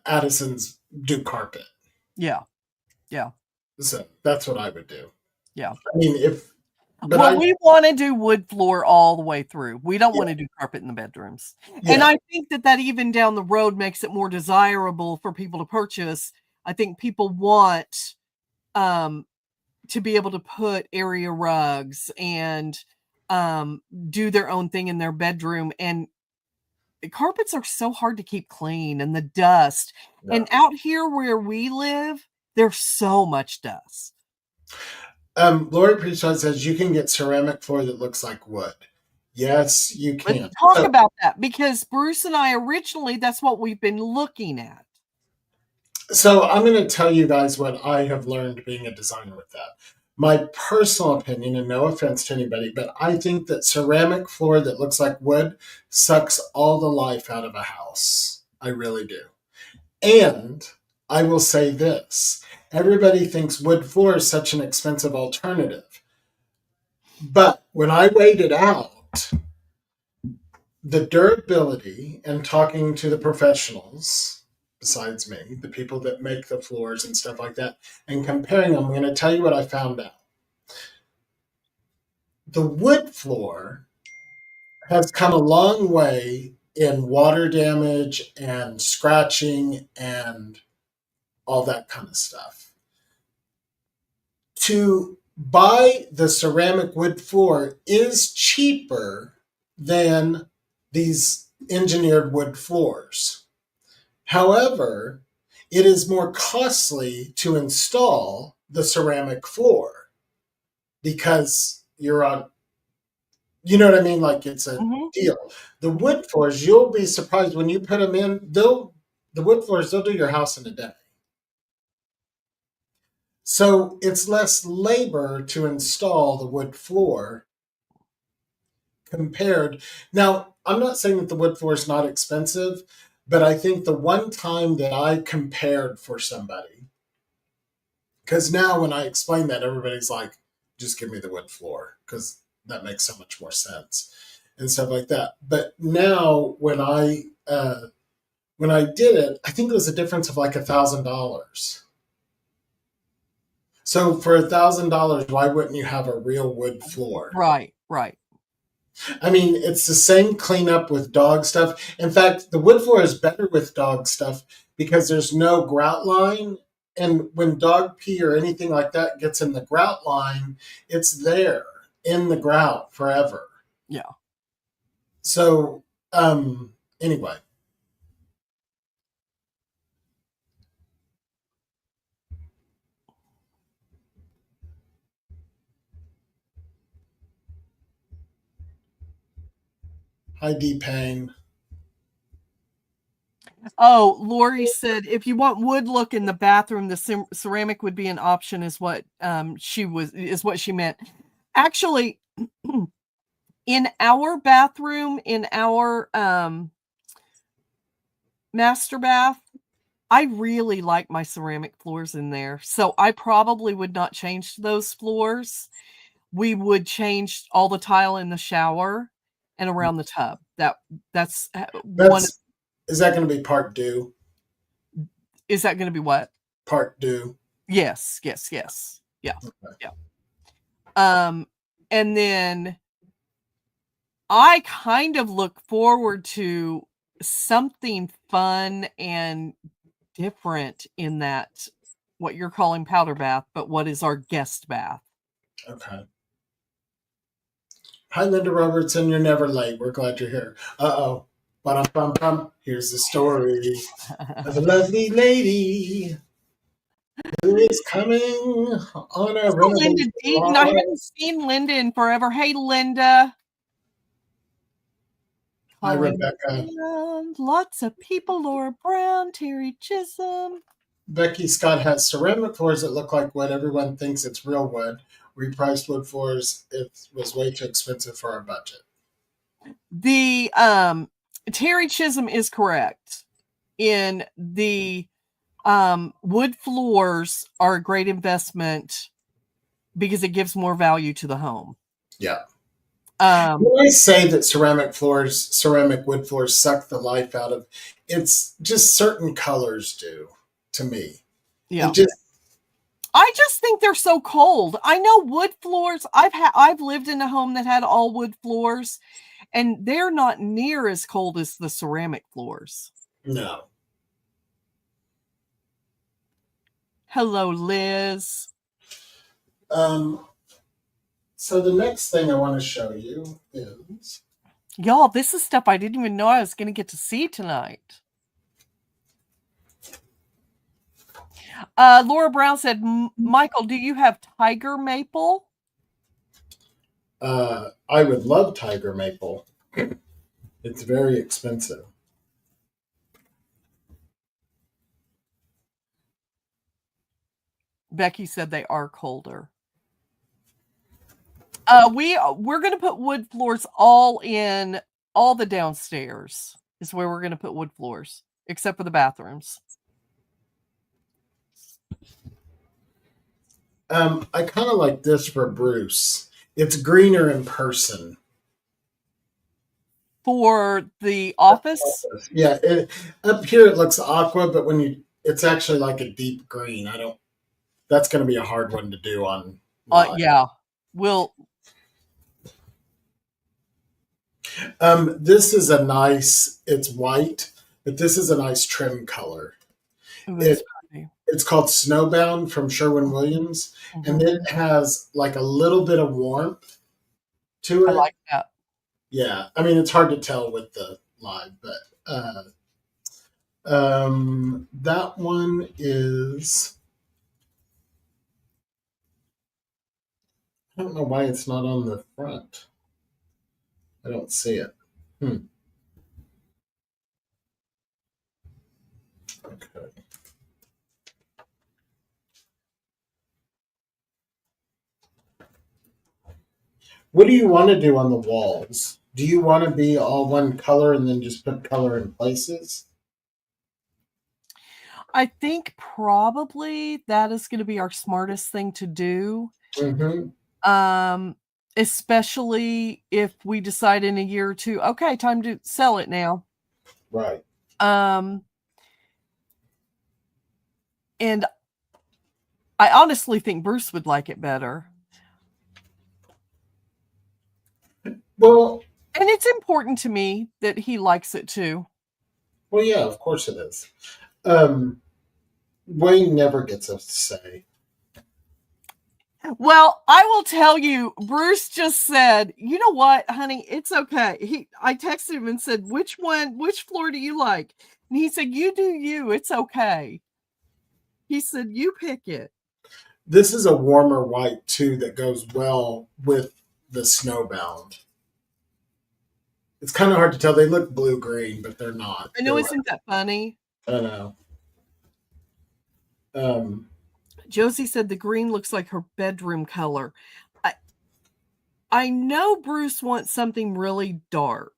Addison's do carpet. Yeah. Yeah. So that's what I would do. Yeah. I mean, we want to do wood floor all the way through. We don't want to do carpet in the bedrooms. Yeah. And I think that even down the road makes it more desirable for people to purchase. I think people want to be able to put area rugs and do their own thing in their bedroom. And carpets are so hard to keep clean, and the dust. Yeah. And out here where we live, there's so much dust. Lori Priesthood says you can get ceramic floor that looks like wood. Yes, you can. Let's talk about that, because Bruce and I originally, that's what we've been looking at. So I'm going to tell you guys what I have learned being a designer with that. My personal opinion, and no offense to anybody, but I think that ceramic floor that looks like wood sucks all the life out of a house. I really do. And I will say this. Everybody thinks wood floor is such an expensive alternative. But when I weighed it out, the durability, and talking to the professionals, besides me, the people that make the floors and stuff like that, and comparing them, I'm going to tell you what I found out. The wood floor has come a long way in water damage and scratching and all that kind of stuff. To buy the ceramic wood floor is cheaper than these engineered wood floors. However, it is more costly to install the ceramic floor because you're on, you know what I mean? Like it's a deal. The wood floors, you'll be surprised when you put them in, the wood floors, they'll do your house in a day. So it's less labor to install the wood floor compared. Now, I'm not saying that the wood floor is not expensive, but I think the one time that I compared for somebody, because now when I explain that, everybody's like, just give me the wood floor, because that makes so much more sense and stuff like that. But now when I did it, I think it was a difference of like $1,000. So for $1,000, why wouldn't you have a real wood floor? Right, right. I mean, it's the same cleanup with dog stuff. In fact, the wood floor is better with dog stuff because there's no grout line. And when dog pee or anything like that gets in the grout line, it's there in the grout forever. Yeah. So, anyway. Hi, D-Pain. Oh, Lori said, if you want wood look in the bathroom, the ceramic would be an option, is what she meant. Actually, in our bathroom, in our master bath, I really like my ceramic floors in there. So I probably would not change those floors. We would change all the tile in the shower and around the tub. That's one. Is that going to be part due? Is that going to be what? Part due. Yes. Yeah. Okay. Yeah. And then I kind of look forward to something fun and different in that, what you're calling powder bath, but what is our guest bath. Okay. Hi, Linda Robertson. You're never late. We're glad you're here. Uh-oh. Ba-dum-bum-bum. Here's the story of a lovely lady who is coming on a renovation. Linda Deaton. I haven't seen Linda in forever. Hey, Linda. Hi, Rebecca. Lots of people. Laura Brown, Terry Chisholm. Becky Scott has ceramic floors that look like wood. Everyone thinks it's real wood. Repriced wood floors. It was way too expensive for our budget. The Terry Chisholm is correct in the Wood floors are a great investment because it gives more value to the home. Yeah. Um, When I say that ceramic wood floors suck the life out of, it's just certain colors do to me. It yeah. just I just think they're so cold. I know wood floors. I've lived in a home that had all wood floors, and they're not near as cold as the ceramic floors. no. Hello, Liz. Um, so the next thing I want to show you is Y'all, this is stuff I didn't even know I was going to get to see tonight. Laura Brown said, Michael, do you have tiger maple? I would love tiger maple. It's very expensive. Becky said they are colder. We're going to put wood floors all the downstairs is where we're going to put wood floors, except for the bathrooms. I kind of like this for Bruce. It's greener in person. For the office? Yeah, up here it looks aqua, but it's actually like a deep green. That's going to be a hard one to do on live. Yeah. This is it's white, but this is a nice trim color. It's called Snowbound from Sherwin-Williams, and it has like a little bit of warmth to it. I like that. Yeah, I mean it's hard to tell with the live, but that one is. I don't know why it's not on the front. I don't see it. Okay. What do you want to do on the walls? Do you want to be all one color and then just put color in places? I think probably that is going to be our smartest thing to do. Mm-hmm. Especially if we decide in a year or two, okay, time to sell it now. Right. And I honestly think Bruce would like it better. Well, and it's important to me that he likes it too. Well, yeah, of course it is. Wayne never gets a say. Well, I will tell you, Bruce just said, you know what, honey, it's okay. I texted him and said, which floor do you like? And he said, you do you, it's okay. He said, you pick it. This is a warmer white too that goes well with the Snowbound. It's kind of hard to tell. They look blue-green, but they're not. I know, isn't that funny? I know. Josie said the green looks like her bedroom color. I know Bruce wants something really dark.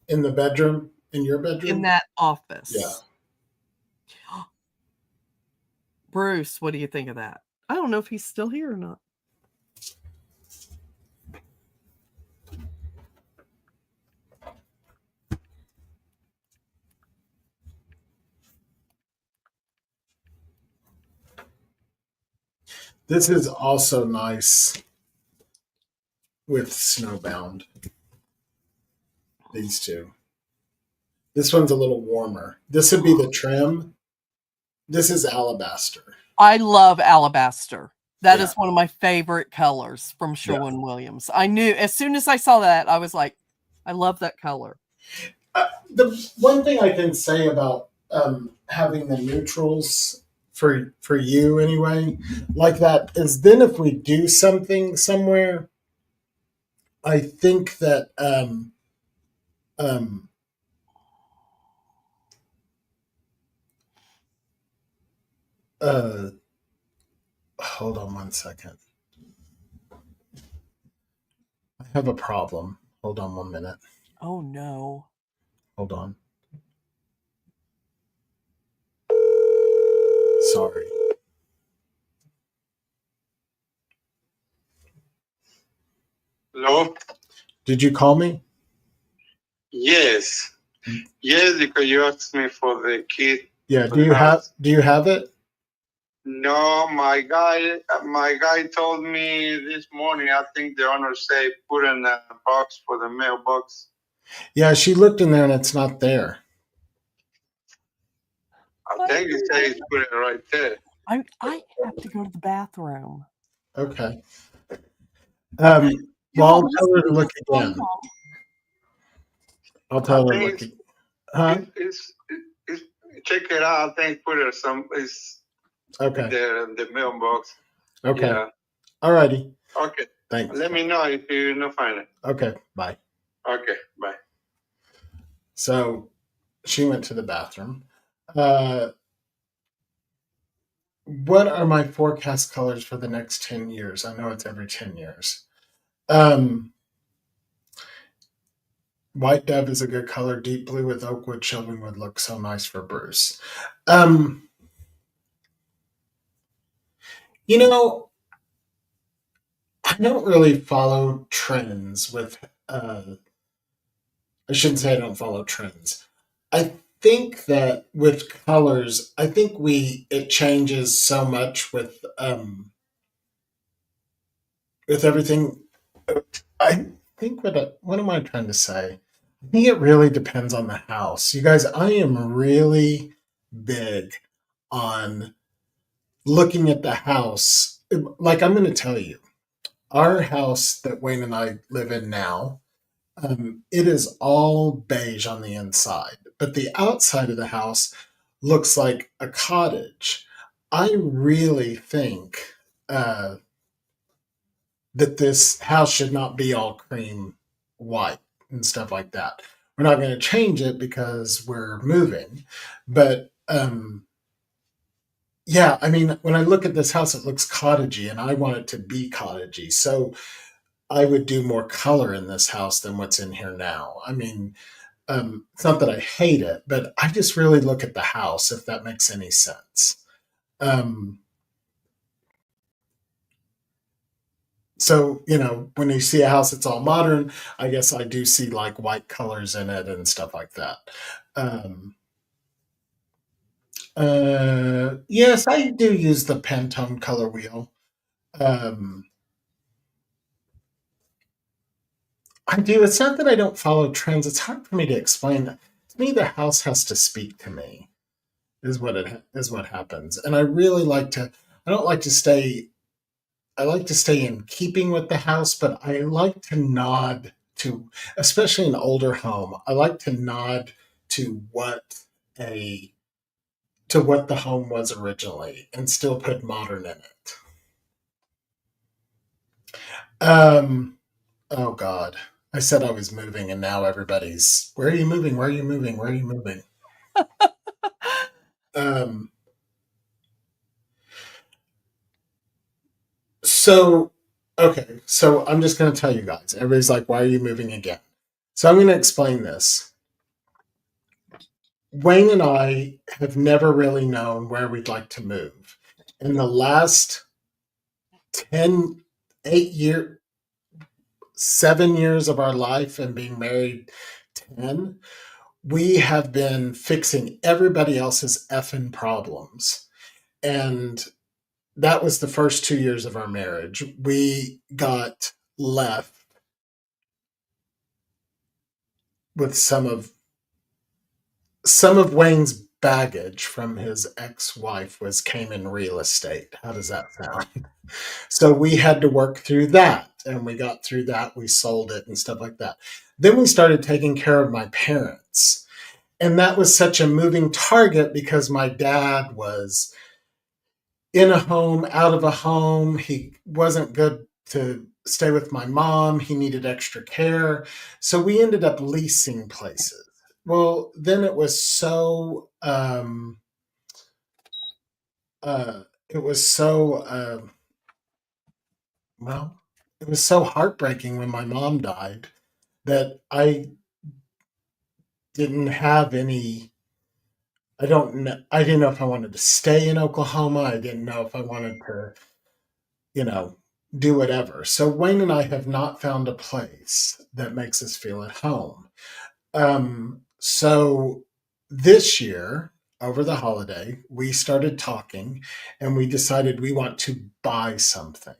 In the bedroom? In your bedroom? In that office. Yeah. Bruce, what do you think of that? I don't know if he's still here or not. This is also nice with Snowbound. These two. This one's a little warmer. This would be the trim. This is Alabaster. I love Alabaster. That is one of my favorite colors from Sherwin-Williams. I knew as soon as I saw that, I was like, I love that color. The one thing I can say about having the neutrals for you anyway, like that, is then if we do something somewhere, I think that hold on one second. I have a problem. Hold on 1 minute. Oh no. Hold on. sorry. Hello? Did you call me? Yes. Yes, because you asked me for the key. Yeah. Do you have it? No, my guy told me this morning. I think the owner said put in a box for the mailbox. Yeah, she looked in there and it's not there. I think he said he's put it right there. I have to go to the bathroom. Okay. You Well, I'll all tell her to listen to look this phone again. call. I'll tell her to think look again. Huh? It's check it out. I think put it it's Okay. the mailbox. Okay. Yeah. Alrighty. Okay. Thanks. Let me know if you don't find it. Okay. Bye. Okay. Bye. So she went to the bathroom. What are my forecast colors for the next 10 years? I know it's every 10 years. White dove is a good color. Deep blue with oak wood shelving would look so nice for Bruce. You know, I don't really follow trends with, I shouldn't say I don't follow trends. I think that with colors, I think it changes so much with everything. I think what am I trying to say? I think it really depends on the house. You guys, I am really big on looking at the house. Like I'm going to tell you, our house that Wayne and I live in now, it is all beige on the inside, but the outside of the house looks like a cottage. I really think uh, that this house should not be all cream white and stuff like that. We're not going to change it because we're moving, but yeah, I mean, when I look at this house, it looks cottagey, and I want it to be cottagey. So I would do more color in this house than what's in here now. I mean, it's not that I hate it, but I just really look at the house, if that makes any sense. Um, so, when you see a house that's all modern, I guess I do see like white colors in it and stuff like that. Yes, I do use the Pantone color wheel. Um, I do. It's not that I don't follow trends. It's hard for me to explain. To me, the house has to speak to me. Is what happens, and I really like to. I don't like to stay. I like to stay in keeping with the house, but I like to nod to, especially an older home. I like to nod to a what the home was originally, and still put modern in it. Oh God. I said I was moving and now everybody's, where are you moving? Where are you moving? Where are you moving? um, so, okay. So I'm just going to tell you guys, everybody's like, why are you moving again? So I'm going to explain this. Wayne and I have never really known where we'd like to move. In the last 10, 8 years, 7 years of our life and being married 10, we have been fixing everybody else's effing problems. And that was the first 2 years of our marriage. We got left with some of Wayne's baggage from his ex-wife came in real estate. How does that sound? So we had to work through that, and we got through that. We sold it and stuff like that. Then we started taking care of my parents. And that was such a moving target because my dad was in a home, out of a home. He wasn't good to stay with my mom. He needed extra care. So we ended up leasing places. Well, then it was so, it was so, well, it was so heartbreaking when my mom died that I didn't have any I don't know. I didn't know if I wanted to stay in Oklahoma. I didn't know if I wanted to, you know, do whatever. So Wayne and I have not found a place that makes us feel at home. So this year, over the holiday, we started talking and we decided we want to buy something.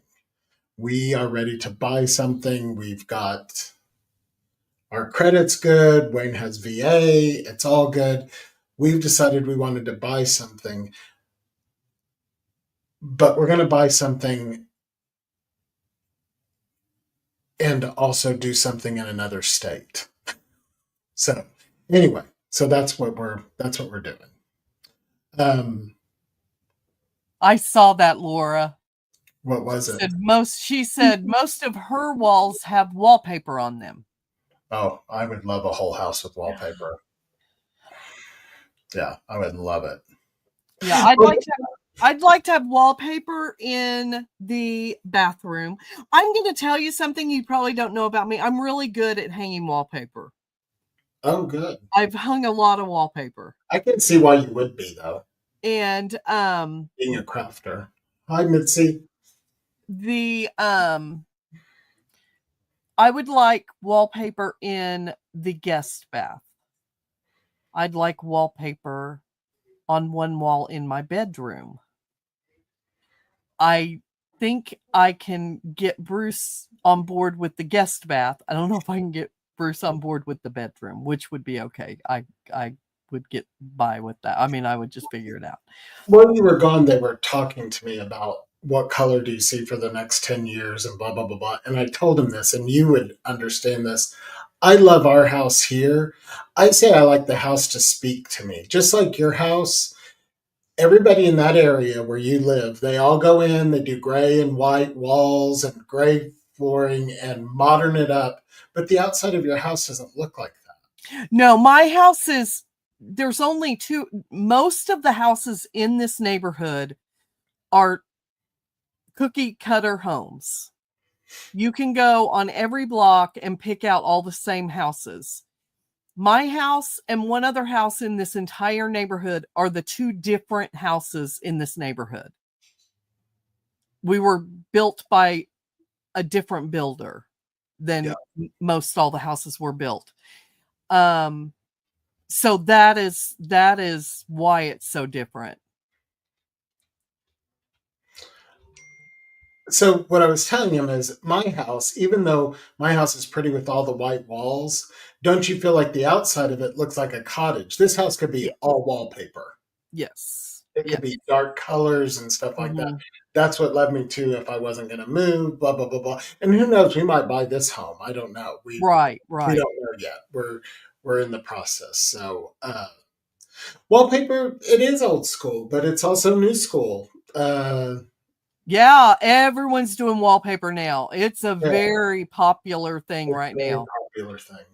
We are ready to buy something. We've got our credit's good. Wayne has VA. It's all good. We've decided we wanted to buy something, but we're going to buy something and also do something in another state. So anyway, so that's what we're doing. Um, I saw that, Laura. what was it? She said most of her walls have wallpaper on them. Oh, I would love a whole house with wallpaper. Yeah, I would love it. Yeah, I'd like to have wallpaper in the bathroom. I'm going to tell you something you probably don't know about me. I'm really good at hanging wallpaper. Oh, good. I've hung a lot of wallpaper. I can see why you would be though, And being a crafter. Hi, Mitzi. the I would like wallpaper in the guest bath. I'd like wallpaper on one wall in my bedroom. I think I can get Bruce on board with the guest bath. I don't know if I can get Bruce on board with the bedroom, which would be okay. I would get by with that. I mean, I would just figure it out. While you were gone, they were talking to me about what color do you see for the next 10 years and blah, blah, blah, blah. And I told him this, and you would understand this. I love our house here. I say I like the house to speak to me, just like your house. Everybody in that area where you live, they all go in, they do gray and white walls and gray flooring and modern it up. But the outside of your house doesn't look like that. No, my house is, there's only two. Most of the houses in this neighborhood are cookie cutter homes. You can go on every block and pick out all the same houses. My house and one other house in this entire neighborhood are the two different houses in this neighborhood. We were built by a different builder than most all the houses were built. So that is why it's so different. So what I was telling him is my house, even though my house is pretty with all the white walls, don't you feel like the outside of it looks like a cottage? This house could be all wallpaper. Yes. It could be dark colors and stuff like that. That's what led me to if I wasn't going to move, blah, blah, blah, blah. And who knows, we might buy this home. I don't know. We Right. don't know yet. We're in the process. So wallpaper, it is old school, but it's also new school. Yeah, everyone's doing wallpaper now. It's a very popular thing right now. Popular thing.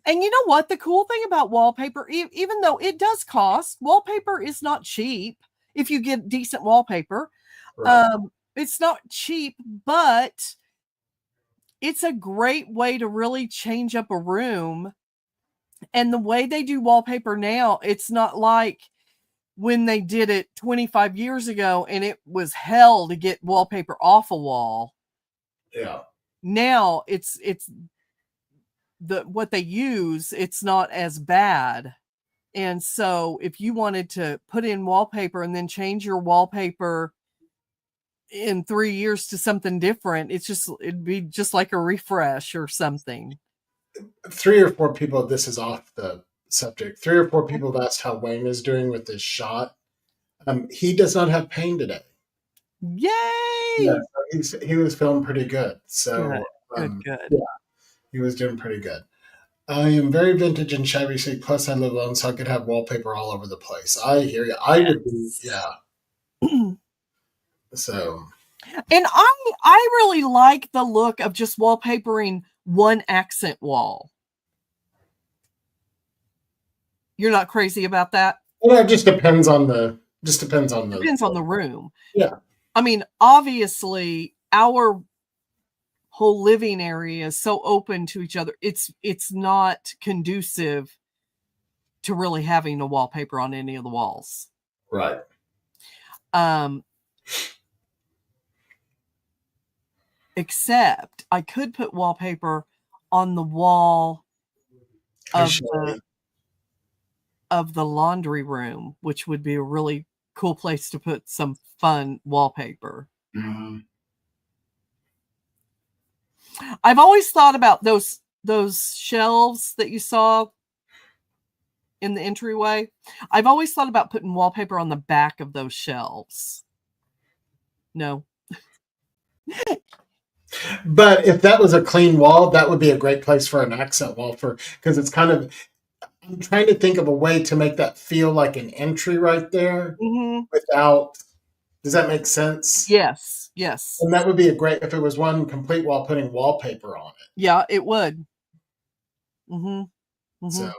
And you know what? The cool thing about wallpaper, even though it does cost, wallpaper is not cheap if you get decent wallpaper. Right. It's not cheap, but it's a great way to really change up a room. And the way they do wallpaper now, it's not like when they did it 25 years ago and it was hell to get wallpaper off a wall. Yeah. Now it's what they use, it's not as bad. And so if you wanted to put in wallpaper and then change your wallpaper in 3 years to something different, it'd be just like a refresh or something. 3 or 4 people, this is off the subject. 3 or 4 people have asked how Wayne is doing with this shot. He does not have pain today. Yay! Yeah, he was feeling pretty good. So good. Yeah, he was doing pretty good. I am very vintage and shabby chic. Plus, I live alone, so I could have wallpaper all over the place. I hear you. I would be, yeah. So, and I really like the look of just wallpapering one accent wall. You're not crazy about that? Well, it just depends on the room. Yeah. I mean, obviously, our whole living area is so open to each other. It's not conducive to really having a wallpaper on any of the walls. Right. Except I could put wallpaper on the wall of the laundry room, which would be a really cool place to put some fun wallpaper. Mm-hmm. I've always thought about those shelves that you saw in the entryway. I've always thought about putting wallpaper on the back of those shelves. No. But if that was a clean wall, that would be a great place for an accent wall because it's kind of, I'm trying to think of a way to make that feel like an entry right there without, does that make sense? Yes, yes. And that would be a great, if it was one complete wall, putting wallpaper on it. Yeah, it would. So,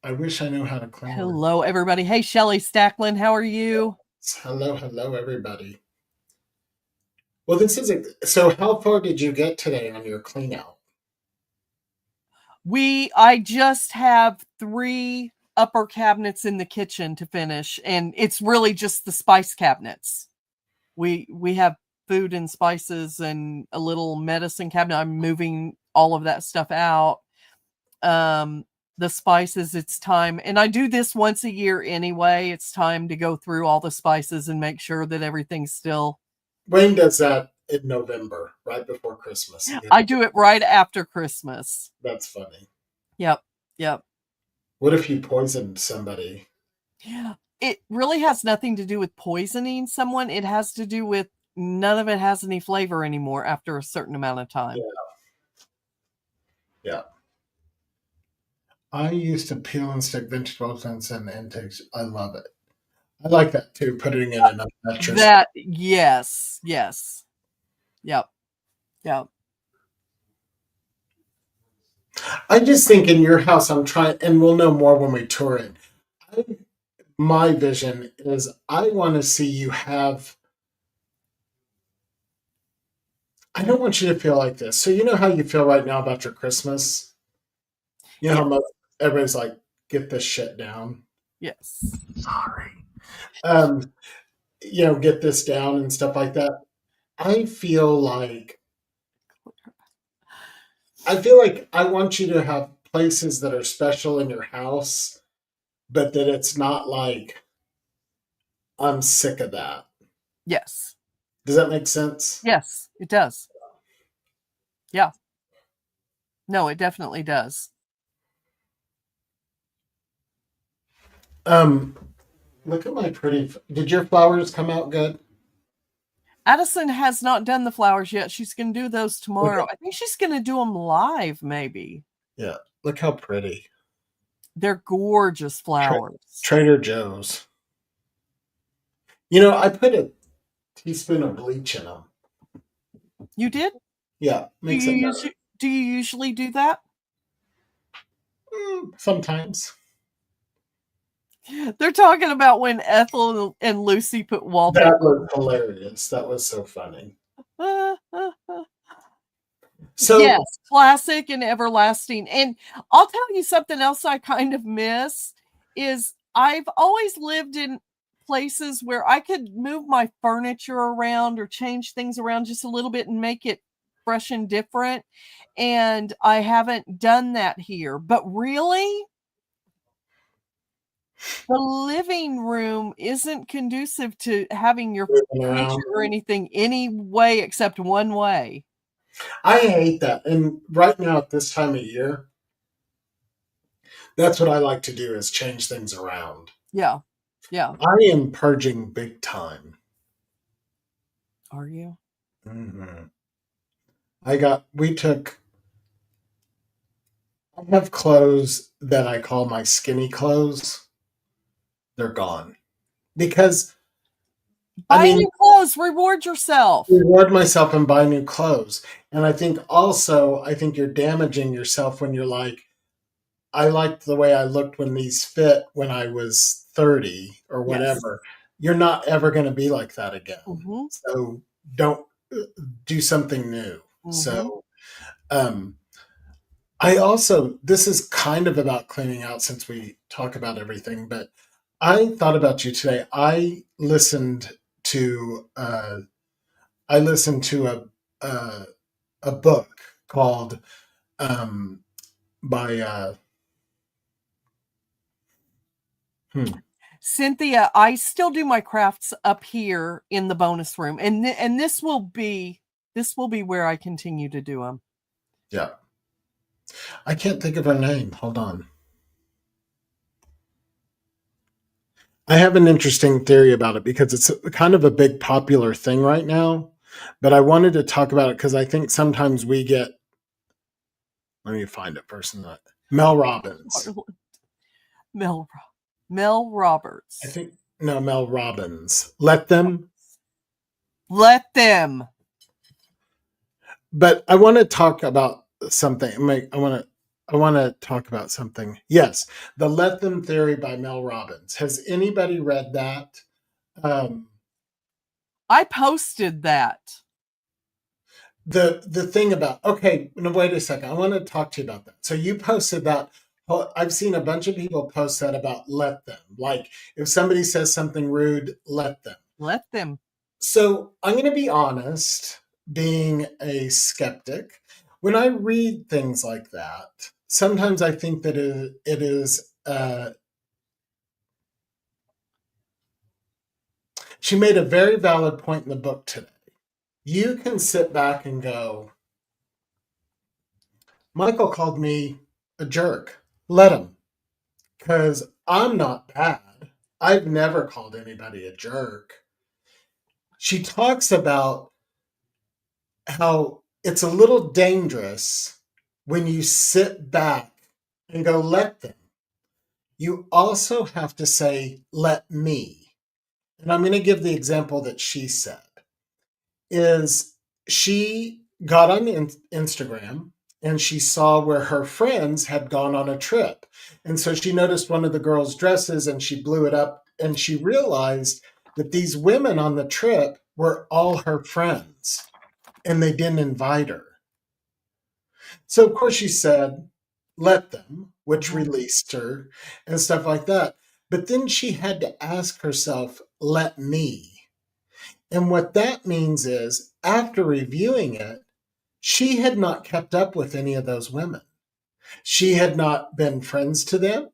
I wish I knew how to clean. Hello, everybody. Hey, Shelly Stacklin, how are you? Hello, everybody. Well, so how far did you get today on your clean out? I just have 3 upper cabinets in the kitchen to finish, and it's really just the spice cabinets. We have food and spices and a little medicine cabinet. I'm moving all of that stuff out. The spices, it's time, and I do this once a year anyway. It's time to go through all the spices and make sure that everything's still. Wayne does that in November, right before Christmas. I do it right after Christmas. That's funny. Yep. What if you poisoned somebody? Yeah. It really has nothing to do with poisoning someone. It has to do with none of it has any flavor anymore after a certain amount of time. Yeah. I used to peel and stick vintage cents and intakes. I love it. I like that too, putting in enough mattress. Yes. Yep. I just think in your house, I'm trying, and we'll know more when we tour it. My vision is I want to see you have, I don't want you to feel like this. So you know how you feel right now about your Christmas? You know how much everybody's like, get this shit down. Yes. Sorry. Get this down and stuff like that. I feel like I want you to have places that are special in your house, but that it's not like, I'm sick of that. Yes. Does that make sense? Yes, it does. Yeah. No, it definitely does. Look at my pretty. Did your flowers come out good? Addison has not done the flowers yet. She's going to do those tomorrow. Okay. I think she's going to do them live, maybe. Yeah. Look how pretty. They're gorgeous flowers. Trader Joe's. I put a teaspoon of bleach in them. You did? Yeah. Do you usually do that? Sometimes. They're talking about when Ethel and Lucy put wallpaper. That was hilarious. That was so funny. So yes, classic and everlasting. And I'll tell you something else I kind of miss is I've always lived in places where I could move my furniture around or change things around just a little bit and make it fresh and different. And I haven't done that here. But really, the living room isn't conducive to having your furniture or anything any way except one way. I hate that. And right now at this time of year, that's what I like to do is change things around. Yeah. I am purging big time. Are you? Mm-hmm. I have clothes that I call my skinny clothes. They're gone. Because buy new clothes, reward yourself. Reward myself and buy new clothes. And I think you're damaging yourself when you're like, I liked the way I looked when these fit when I was 30 or whatever. Yes. You're not ever going to be like that again. Mm-hmm. So don't do something new. Mm-hmm. So, I also, this is kind of about cleaning out since we talk about everything, but I thought about you today. To I listened to a book called um, by Cynthia, I still do my crafts up here in the bonus room, and this will be where I continue to do them. Yeah, I can't think of her name. Hold on. I have an interesting theory about it because it's kind of a big popular thing right now. But I wanted to talk about it because I think sometimes we get. Let me find it first. Mel Robbins. Mel Roberts. I think no, Mel Robbins. Let them. But I want to talk about something. I want to talk about something. Yes, the Let Them theory by Mel Robbins. Has anybody read that? I posted that. The thing about, okay, no, wait a second. I want to talk to you about that. So you posted that. I've seen a bunch of people post that about let them. Like if somebody says something rude, let them. Let them. So I'm going to be honest, being a skeptic, when I read things like that, sometimes I think that it is. She made a very valid point in the book today. You can sit back and go, Michael called me a jerk. Let him. Because I'm not bad. I've never called anybody a jerk. She talks about how it's a little dangerous when you sit back and go, let them. You also have to say, let me. And I'm going to give the example that she said. Is she got on Instagram and she saw where her friends had gone on a trip. And so she noticed one of the girls' dresses and she blew it up and she realized that these women on the trip were all her friends and they didn't invite her. So, of course, she said, let them, which released her and stuff like that. But then she had to ask herself, let me. And what that means is, after reviewing it, she had not kept up with any of those women. She had not been friends to them.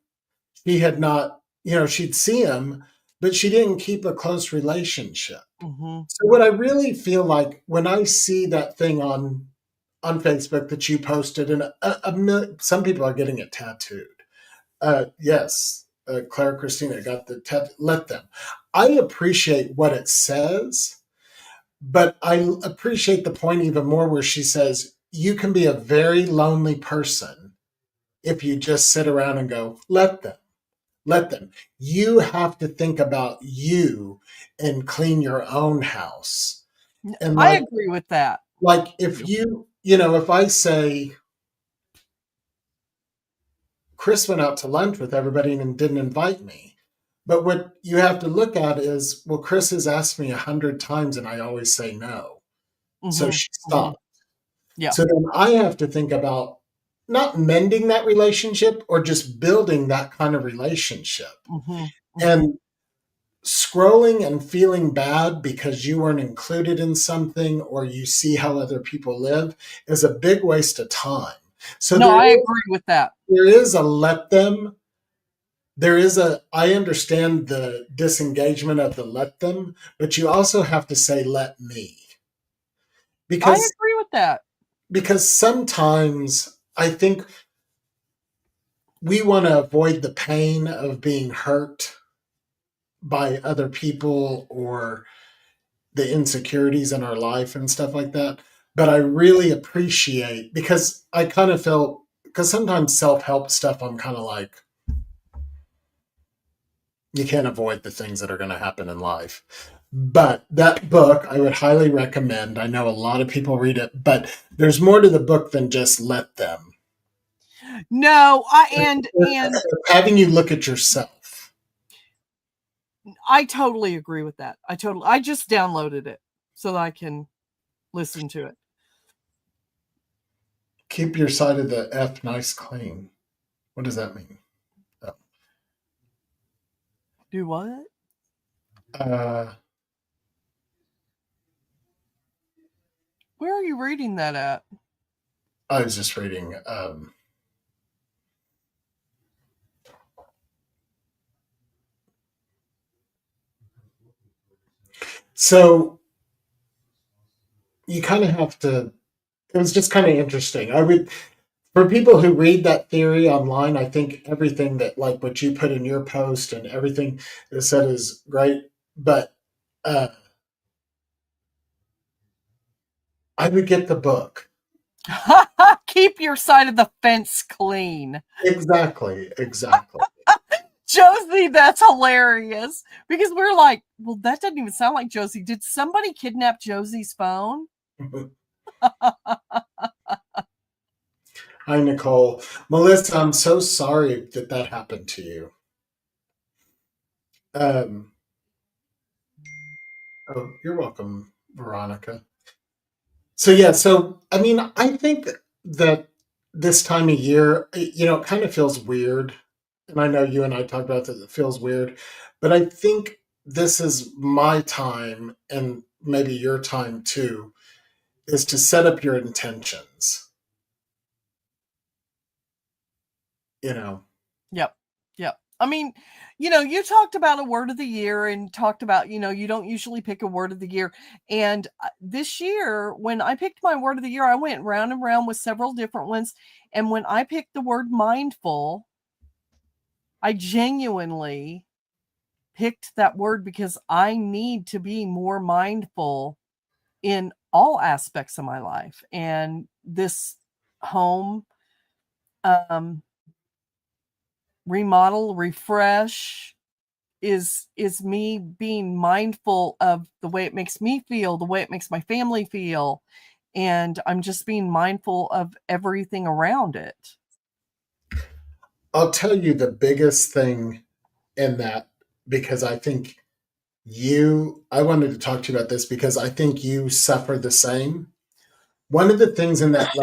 She had not, she'd see them, but she didn't keep a close relationship. Mm-hmm. So what I really feel like when I see that thing on Facebook that you posted, and some people are getting it tattooed. Yes, Claire Christina got the tattoo. Let them. I appreciate what it says. But I appreciate the point even more where she says, you can be a very lonely person if you just sit around and go, let them, let them. You have to think about you and clean your own house. And I agree with that. Like if if I say, Kris went out to lunch with everybody and didn't invite me. But what you have to look at is, well, Kris has asked me 100 times and I always say no. Mm-hmm. So she stopped. Mm-hmm. Yeah. So then I have to think about not mending that relationship or just building that kind of relationship. Mm-hmm. Mm-hmm. And scrolling and feeling bad because you weren't included in something or you see how other people live is a big waste of time. So no, I agree with that. There is a let them. I understand the disengagement of the let them, but you also have to say let me. Because I agree with that. Because sometimes I think we want to avoid the pain of being hurt by other people or the insecurities in our life and stuff like that. But I really appreciate, because I kind of feel, because sometimes self-help stuff, I'm kind of like, you can't avoid the things that are going to happen in life. But that book, I would highly recommend. I know a lot of people read it, but there's more to the book than just let them. No, and having you look at yourself. I totally agree with that. I just downloaded it so that I can listen to it. Keep your side of the F nice clean. What does that mean? Oh. Do what? Where are you reading that at? I was just reading. So you kind of have to. It was just kind of interesting. I would, for people who read that theory online, I think everything that, like what you put in your post and everything is said is great. But uh, I would get the book. Keep your side of the fence clean. Exactly. Josie, that's hilarious. Because we're like, well, that doesn't even sound like Josie. Did somebody kidnap Josie's phone? Hi, Nicole. Melissa, I'm so sorry that that happened to you. Oh, you're welcome, Veronica. So yeah, so I mean, I think that this time of year, it kind of feels weird. And I know you and I talked about that it feels weird, but I think this is my time and maybe your time too, is to set up your intentions. You know. Yep. Yep. I mean, you talked about a word of the year and talked about, you don't usually pick a word of the year. And this year, when I picked my word of the year, I went round and round with several different ones. And when I picked the word mindful, I genuinely picked that word because I need to be more mindful in all aspects of my life. And this home, remodel, refresh is me being mindful of the way it makes me feel, the way it makes my family feel, and I'm just being mindful of everything around it. I'll tell you the biggest thing in that, because I wanted to talk to you about this because I think you suffer the same. One of the things in that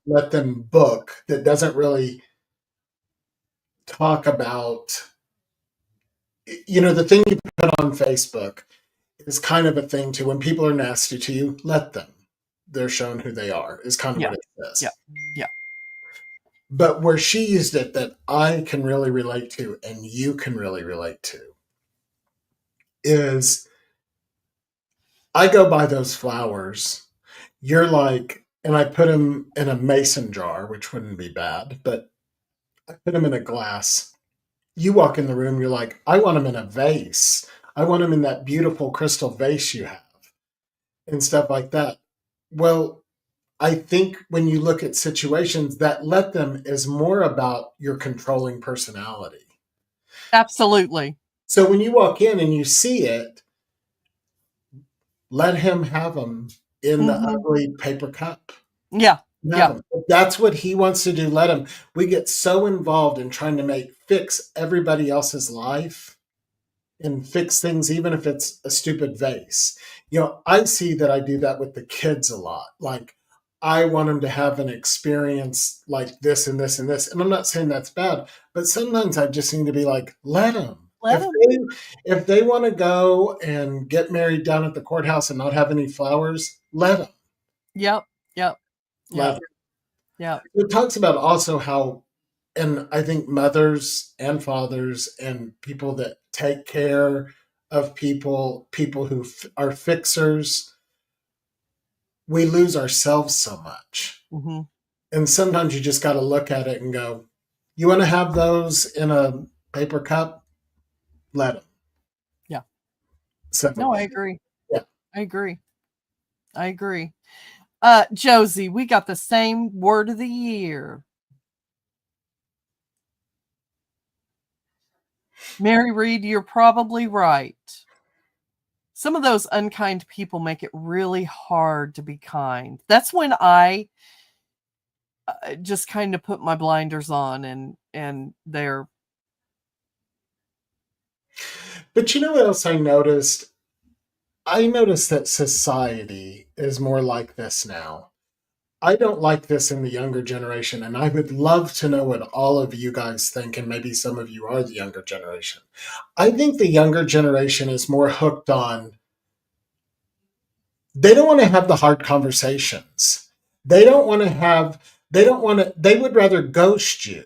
let them book that doesn't really talk about, the thing you put on Facebook is kind of a thing too. When people are nasty to you, let them. They're shown who they are, is kind of Yeah. what it says. Yeah. Yeah. But where she used it that I can really relate to and you can really relate to is I go buy those flowers. You're like, and I put them in a mason jar, which wouldn't be bad, but I put them in a glass. You walk in the room, you're like, I want them in a vase. I want them in that beautiful crystal vase you have and stuff like that. Well, I think when you look at situations that let them is more about your controlling personality. Absolutely. So when you walk in and you see it, let him have them in the ugly paper cup. Yeah. Yeah. If that's what he wants to do. Let him. We get so involved in trying to fix everybody else's life and fix things, even if it's a stupid vase. I see that I do that with the kids a lot. Like, I want them to have an experience like this and this and this. And I'm not saying that's bad, but sometimes I just need to be like, let them. If they want to go and get married down at the courthouse and not have any flowers, let them. Yep. Yep. Let Yep. them. Yep. It talks about also how, and I think mothers and fathers and people that take care of people who are fixers, we lose ourselves so much. Mm-hmm. And sometimes you just got to look at it and go, you want to have those in a paper cup? Let them. Yeah. So, No, I agree. yeah. I agree. Josie, we got the same word of the year. Mary Reed, you're probably right. Some of those unkind people make it really hard to be kind. That's when I just kind of put my blinders on and they're. But you know what else I noticed? I notice that society is more like this now. I don't like this in the younger generation, and I would love to know what all of you guys think, and maybe some of you are the younger generation. I think the younger generation is more hooked on, they don't want to have the hard conversations. They don't want to have, they don't want to, they would rather ghost you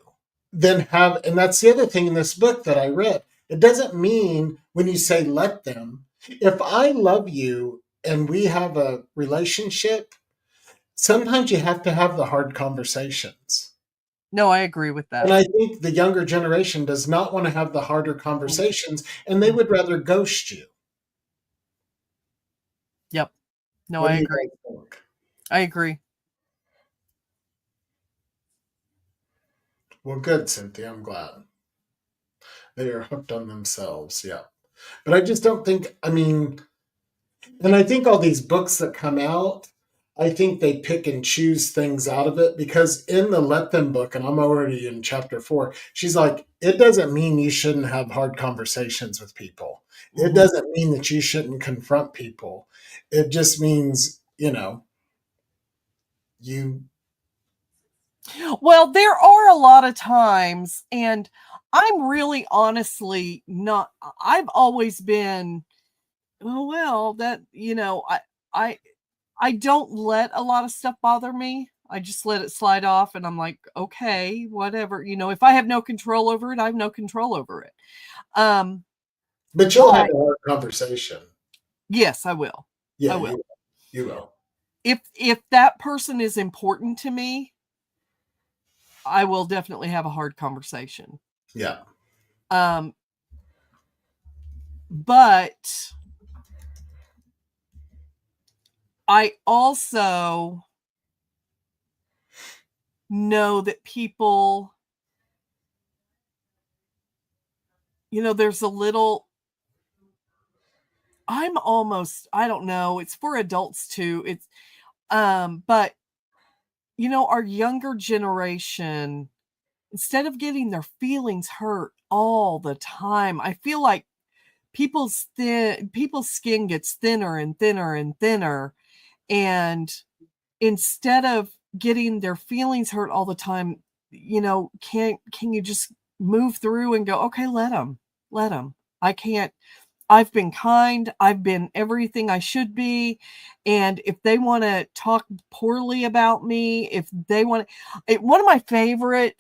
than have, and that's the other thing in this book that I read. It doesn't mean when you say let them, if I love you and we have a relationship, sometimes you have to have the hard conversations. No, I agree with And that. I think the younger generation does not want to have the harder conversations and they would rather ghost you. Yep. No, What I do you agree. guys think? I agree. Well, good, Cynthia. I'm glad. They are hooked on themselves. Yeah. But I just don't think, I mean, and I think all these books that come out, I think they pick and choose things out of it because in the Let Them book, and I'm already in chapter 4, she's like, it doesn't mean you shouldn't have hard conversations with people. It Mhm. doesn't mean that you shouldn't confront people. It just means, you, Well, there are a lot of times, and I'm really honestly not, I've always been, oh, well, that, I, I don't let a lot of stuff bother me. I just let it slide off and I'm like, okay, whatever. If I have no control over it, I have no control over it. Um, but you'll have but a hard conversation. yes, I will. I Yeah, will. you will. If that person is important to me, I will definitely have a hard conversation. Yeah. Um, but I also know that people, there's a little, I don't know, it's for adults too. But our younger generation, instead of getting their feelings hurt all the time, I feel like people's skin gets thinner and thinner and thinner. And instead of getting their feelings hurt all the time, can you just move through and go, okay, let them. I can't. I've been kind. I've been everything I should be. And if they want to talk poorly about me, if they want one of my favorite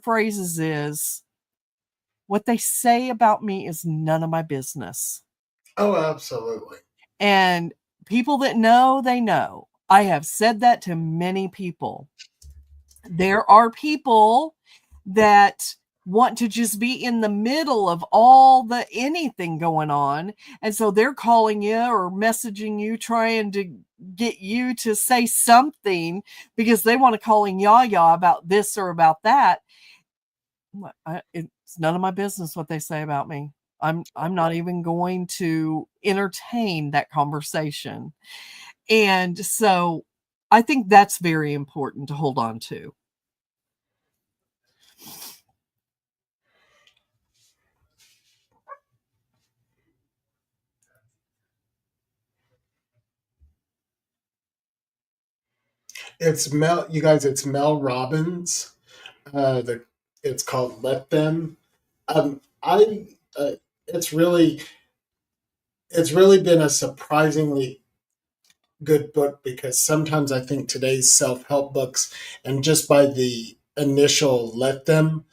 phrases is, what they say about me is none of my business. Oh, absolutely. And people that know, they know. I have said that to many people. There are people that want to just be in the middle of all the anything going on. And so they're calling you or messaging you, trying to get you to say something because they want to call in yah about this or about that. It's none of my business what they say about me. I'm not even going to entertain that conversation. And so I think that's very important to hold on to. It's Mel, you guys, it's Mel Robbins. It's called Let Them. I it's really been a surprisingly good book because sometimes I think today's self help books and just by the initial Let Them,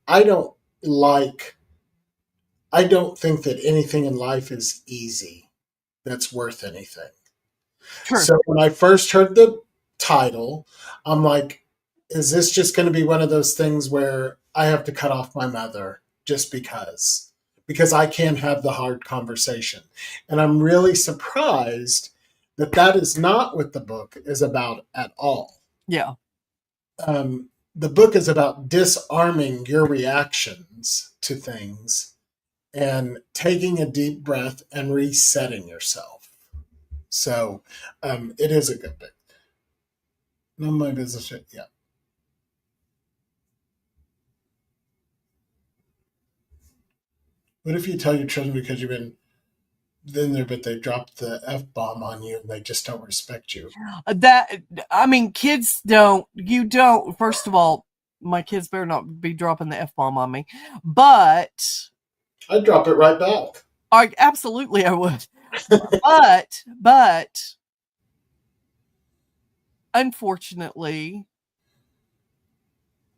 I don't like. I don't think that anything in life is easy that's worth anything. True. So when I first heard the title, I'm like, is this just going to be one of those things where I have to cut off my mother just because? Because I can't have the hard conversation. And I'm really surprised that that is not what the book is about at all. Yeah. The book is about disarming your reactions to things and taking a deep breath and resetting yourself. So it is a good book. None of my business yet. Yeah. What if you tell your children because you've been then there, but they dropped the F-bomb on you and they just don't respect you. Kids don't, first of all, my kids better not be dropping the F-bomb on me, but I'd drop it right back. Absolutely I would. but unfortunately,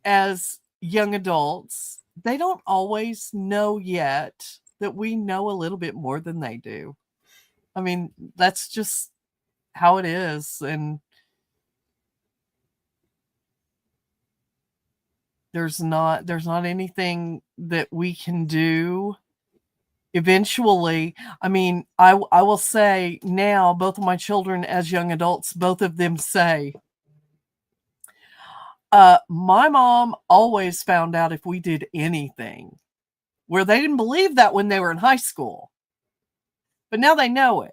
as young adults, they don't always know yet that we know a little bit more than they do. I mean, that's just how it is. And there's not anything that we can do. Eventually, I mean, I will say now, both of my children as young adults, both of them say, my mom always found out if we did anything, where they didn't believe that when they were in high school. But now they know it.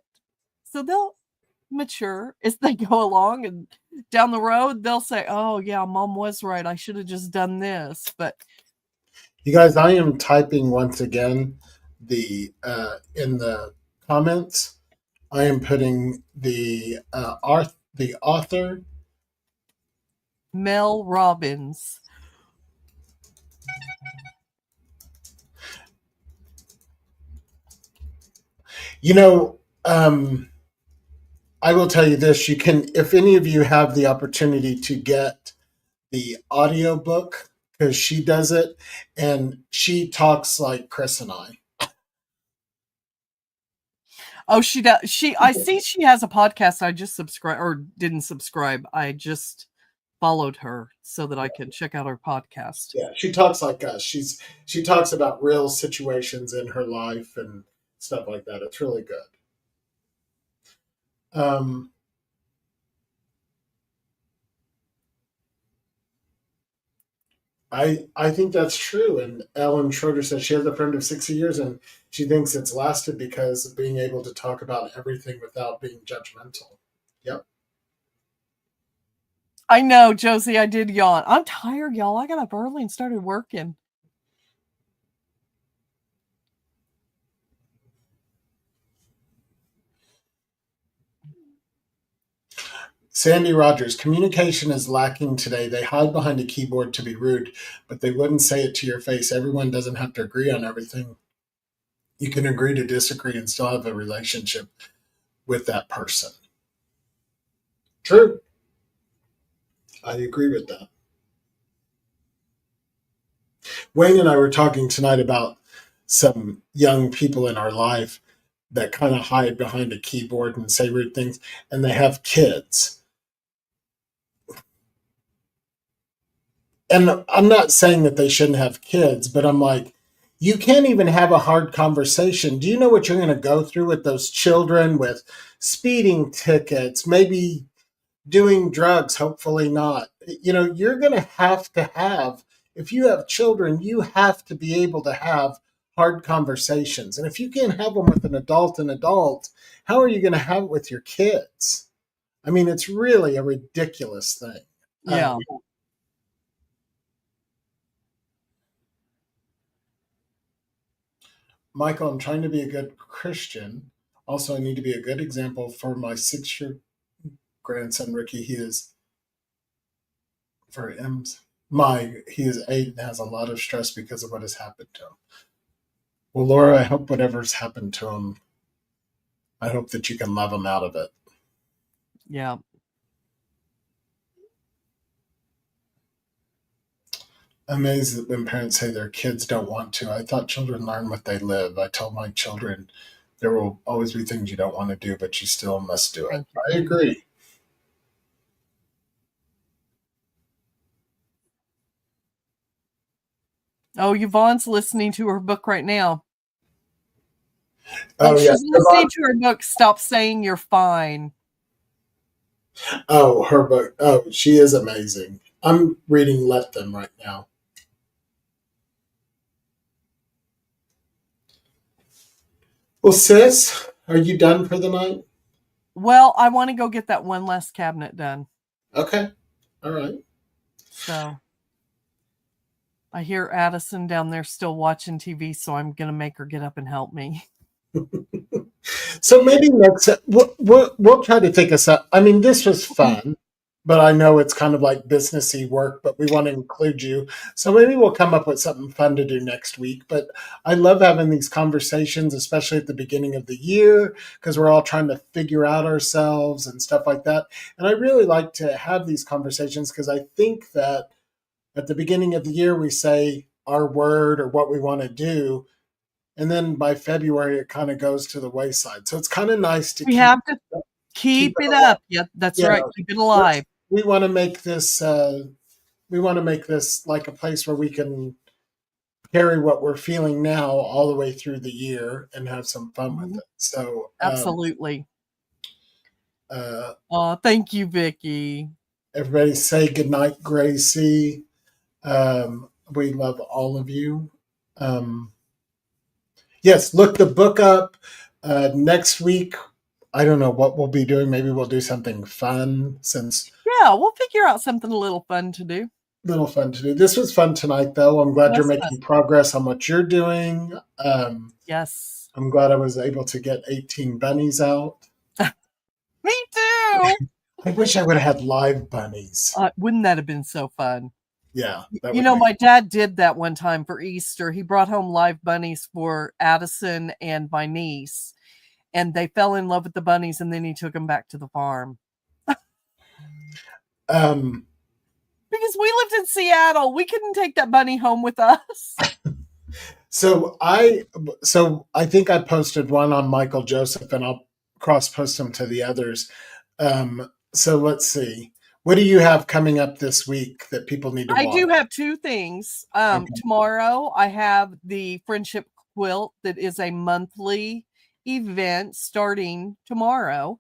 So they'll mature as they go along, and down the road, they'll say, oh, yeah, mom was right. I should have just done this. But you guys, I am typing once again in the comments. I am putting the author Mel Robbins. You know, I will tell you this: you can, if any of you have the opportunity to get the audiobook, because she does it, and she talks like Kris and I. Oh, she does. I see she has a podcast. I just subscribed, or didn't subscribe. I just followed her so that I could check out her podcast. Yeah, she talks like us. She talks about real situations in her life and stuff like that. It's really good. I think that's true. And Ellen Schroeder says she has a friend of 60 years and she thinks it's lasted because of being able to talk about everything without being judgmental. Yep. I know, Josie, I did yawn. I'm tired, y'all. I got up early and started working. Sandy Rogers, communication is lacking today. They hide behind a keyboard to be rude, but they wouldn't say it to your face. Everyone doesn't have to agree on everything. You can agree to disagree and still have a relationship with that person. True. I agree with that. Wayne and I were talking tonight about some young people in our life that kind of hide behind a keyboard and say rude things, and they have kids. And I'm not saying that they shouldn't have kids, but I'm like, you can't even have a hard conversation. Do you know what you're going to go through with those children, with speeding tickets, maybe doing drugs, hopefully not? You know, you're going to have, if you have children, you have to be able to have hard conversations. And if you can't have them with an adult, how are you going to have it with your kids? I mean, it's really a ridiculous thing. Yeah. Michael, I'm trying to be a good Christian. Also, I need to be a good example for my 6-year grandson, Ricky. He is, for M's, he is 8 and has a lot of stress because of what has happened to him. Well, Laura, I hope whatever's happened to him, I hope that you can love him out of it. Yeah. Amazed that when parents say their kids don't want to. I thought children learn what they live. I tell my children there will always be things you don't want to do, but you still must do it. I agree. Oh, Yvonne's listening to her book right now. Oh, yeah. She's listening to her book, Stop Saying You're Fine. Oh, her book. Oh, she is amazing. I'm reading Let Them right now. Well, sis, are you done for the night? Well, I want to go get that one last cabinet done. Okay. All right. So I hear Addison down there still watching TV, so I'm going to make her get up and help me. So maybe next we'll try to take us up. I mean, this was fun, but I know it's kind of like businessy work, but we want to include you. So maybe we'll come up with something fun to do next week. But I love having these conversations, especially at the beginning of the year, because we're all trying to figure out ourselves and stuff like that. And I really like to have these conversations because I think that at the beginning of the year we say our word or what we want to do, and then by February it kind of goes to the wayside. So it's kind of nice to We keep have to keep keep it it alive. up. Yep, that's Yeah, right. Keep it alive. we want to make this like a place where we can carry what we're feeling now all the way through the year and have some fun with Mhm. it. So Absolutely. uh, Oh, thank you, Vicky. everybody say goodnight, Gracie. We love all of you. Um, yes, look the book up. Next week, I don't know what we'll be doing. Maybe we'll do something fun since Yeah, we'll figure out something a little fun to do. little fun to do. This was fun tonight, though. I'm glad you're That's fun. making progress on what you're doing. Yes. I'm glad I was able to get 18 bunnies out. Me too. I wish I would have had live bunnies. Wouldn't that have been so fun? Yeah, that You would know, make. my dad did that one time for Easter. He brought home live bunnies for Addison and my niece, and they fell in love with the bunnies, and then he took them back to the farm. Um, Because we lived in Seattle. We couldn't take that bunny home with us. so I think I posted one on Michael Joseph, and I'll cross post them to the others. So let's see. What do you have coming up this week that people need to I watch? do have two things. Okay. Tomorrow I have the friendship quilt that is a monthly event starting tomorrow.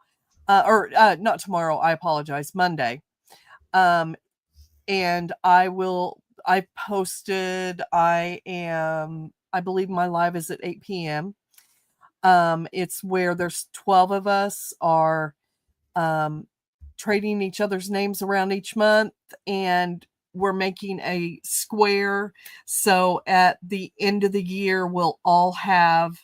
Or not tomorrow, I apologize, Monday. Um, and I posted, I believe my live is at 8 p.m. It's where there's 12 of us are um, trading each other's names around each month, and we're making a square. So at the end of the year, we'll all have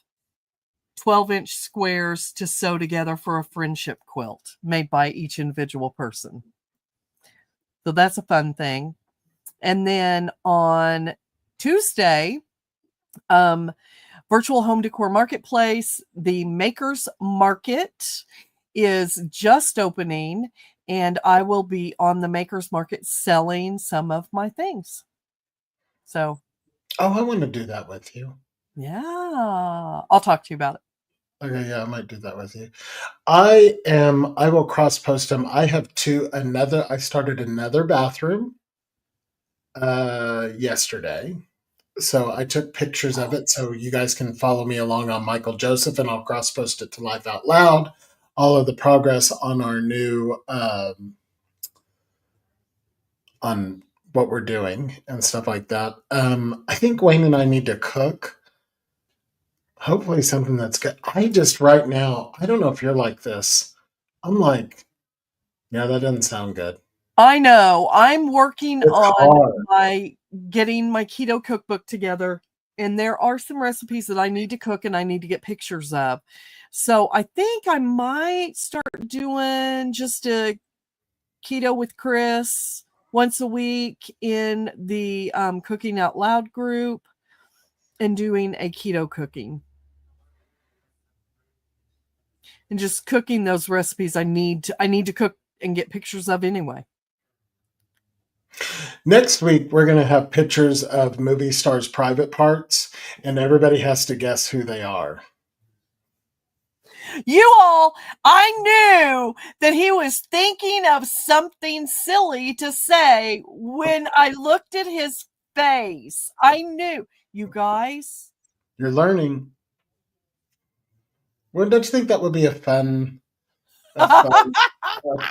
12-inch squares to sew together for a friendship quilt made by each individual person. So that's a fun thing. And then on Tuesday, um, Virtual Home Decor Marketplace, the Makers Market is just opening, and I will be on the Makers Market selling some of my things. So, Oh, I want to do that with you. yeah, I'll talk to you about it. Okay, yeah, I might do that with you. I will cross post them. I started another bathroom yesterday. So I took pictures of it so you guys can follow me along on Michael Joseph, and I'll cross post it to Life Out Loud. All of the progress on our new on what we're doing and stuff like that. I think Wayne and I need to cook. Hopefully something that's good. I just right now, I don't know if you're like this. I'm like, yeah, that doesn't sound good. I know. I'm working It's on hard. getting my keto cookbook together, and there are some recipes that I need to cook and I need to get pictures of. So I think I might start doing just a keto with Kris once a week in the Cooking Out Loud group and doing a keto cooking and just cooking those recipes I need to cook and get pictures of anyway. Next week, we're going to have pictures of movie stars' private parts, and everybody has to guess who they are. You all, I knew that he was thinking of something silly to say when I looked at his face. I knew. You guys, You're learning. Well, don't you think that would be a fun, a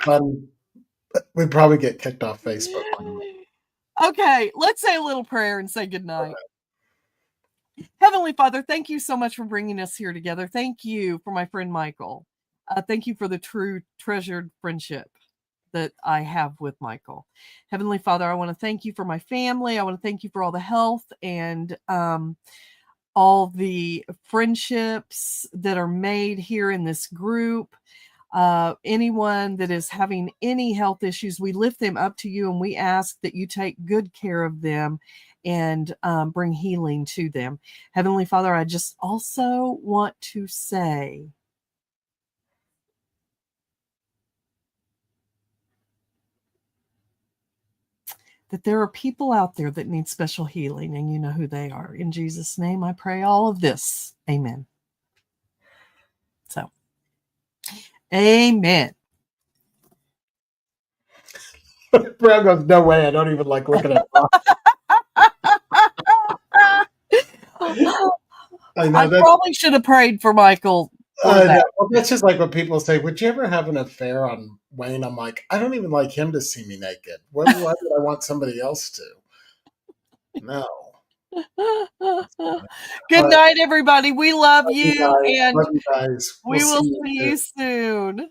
fun? We'd probably get kicked off Facebook. okay, let's say a little prayer and say goodnight. Heavenly Father, thank you so much for bringing us here together. Thank you for my friend Michael. Thank you for the true treasured friendship that I have with Michael. Heavenly Father, I want to thank you for my family. I want to thank you for all the health and all the friendships that are made here in this group. Anyone that is having any health issues, we lift them up to you and we ask that you take good care of them and bring healing to them. Heavenly Father, I just also want to say that there are people out there that need special healing, and you know who they are. In Jesus' name, I pray all of this. Amen. So, amen. Brown goes, no way. I don't even like looking at it. I know I probably should have prayed for Michael for that. Well, that's just like when people say, would you ever have an affair on Wayne? I'm like, I don't even like him to see me naked. Why would I want somebody else to? No. Good night, everybody. We love you, and love you guys. we will see you soon. soon.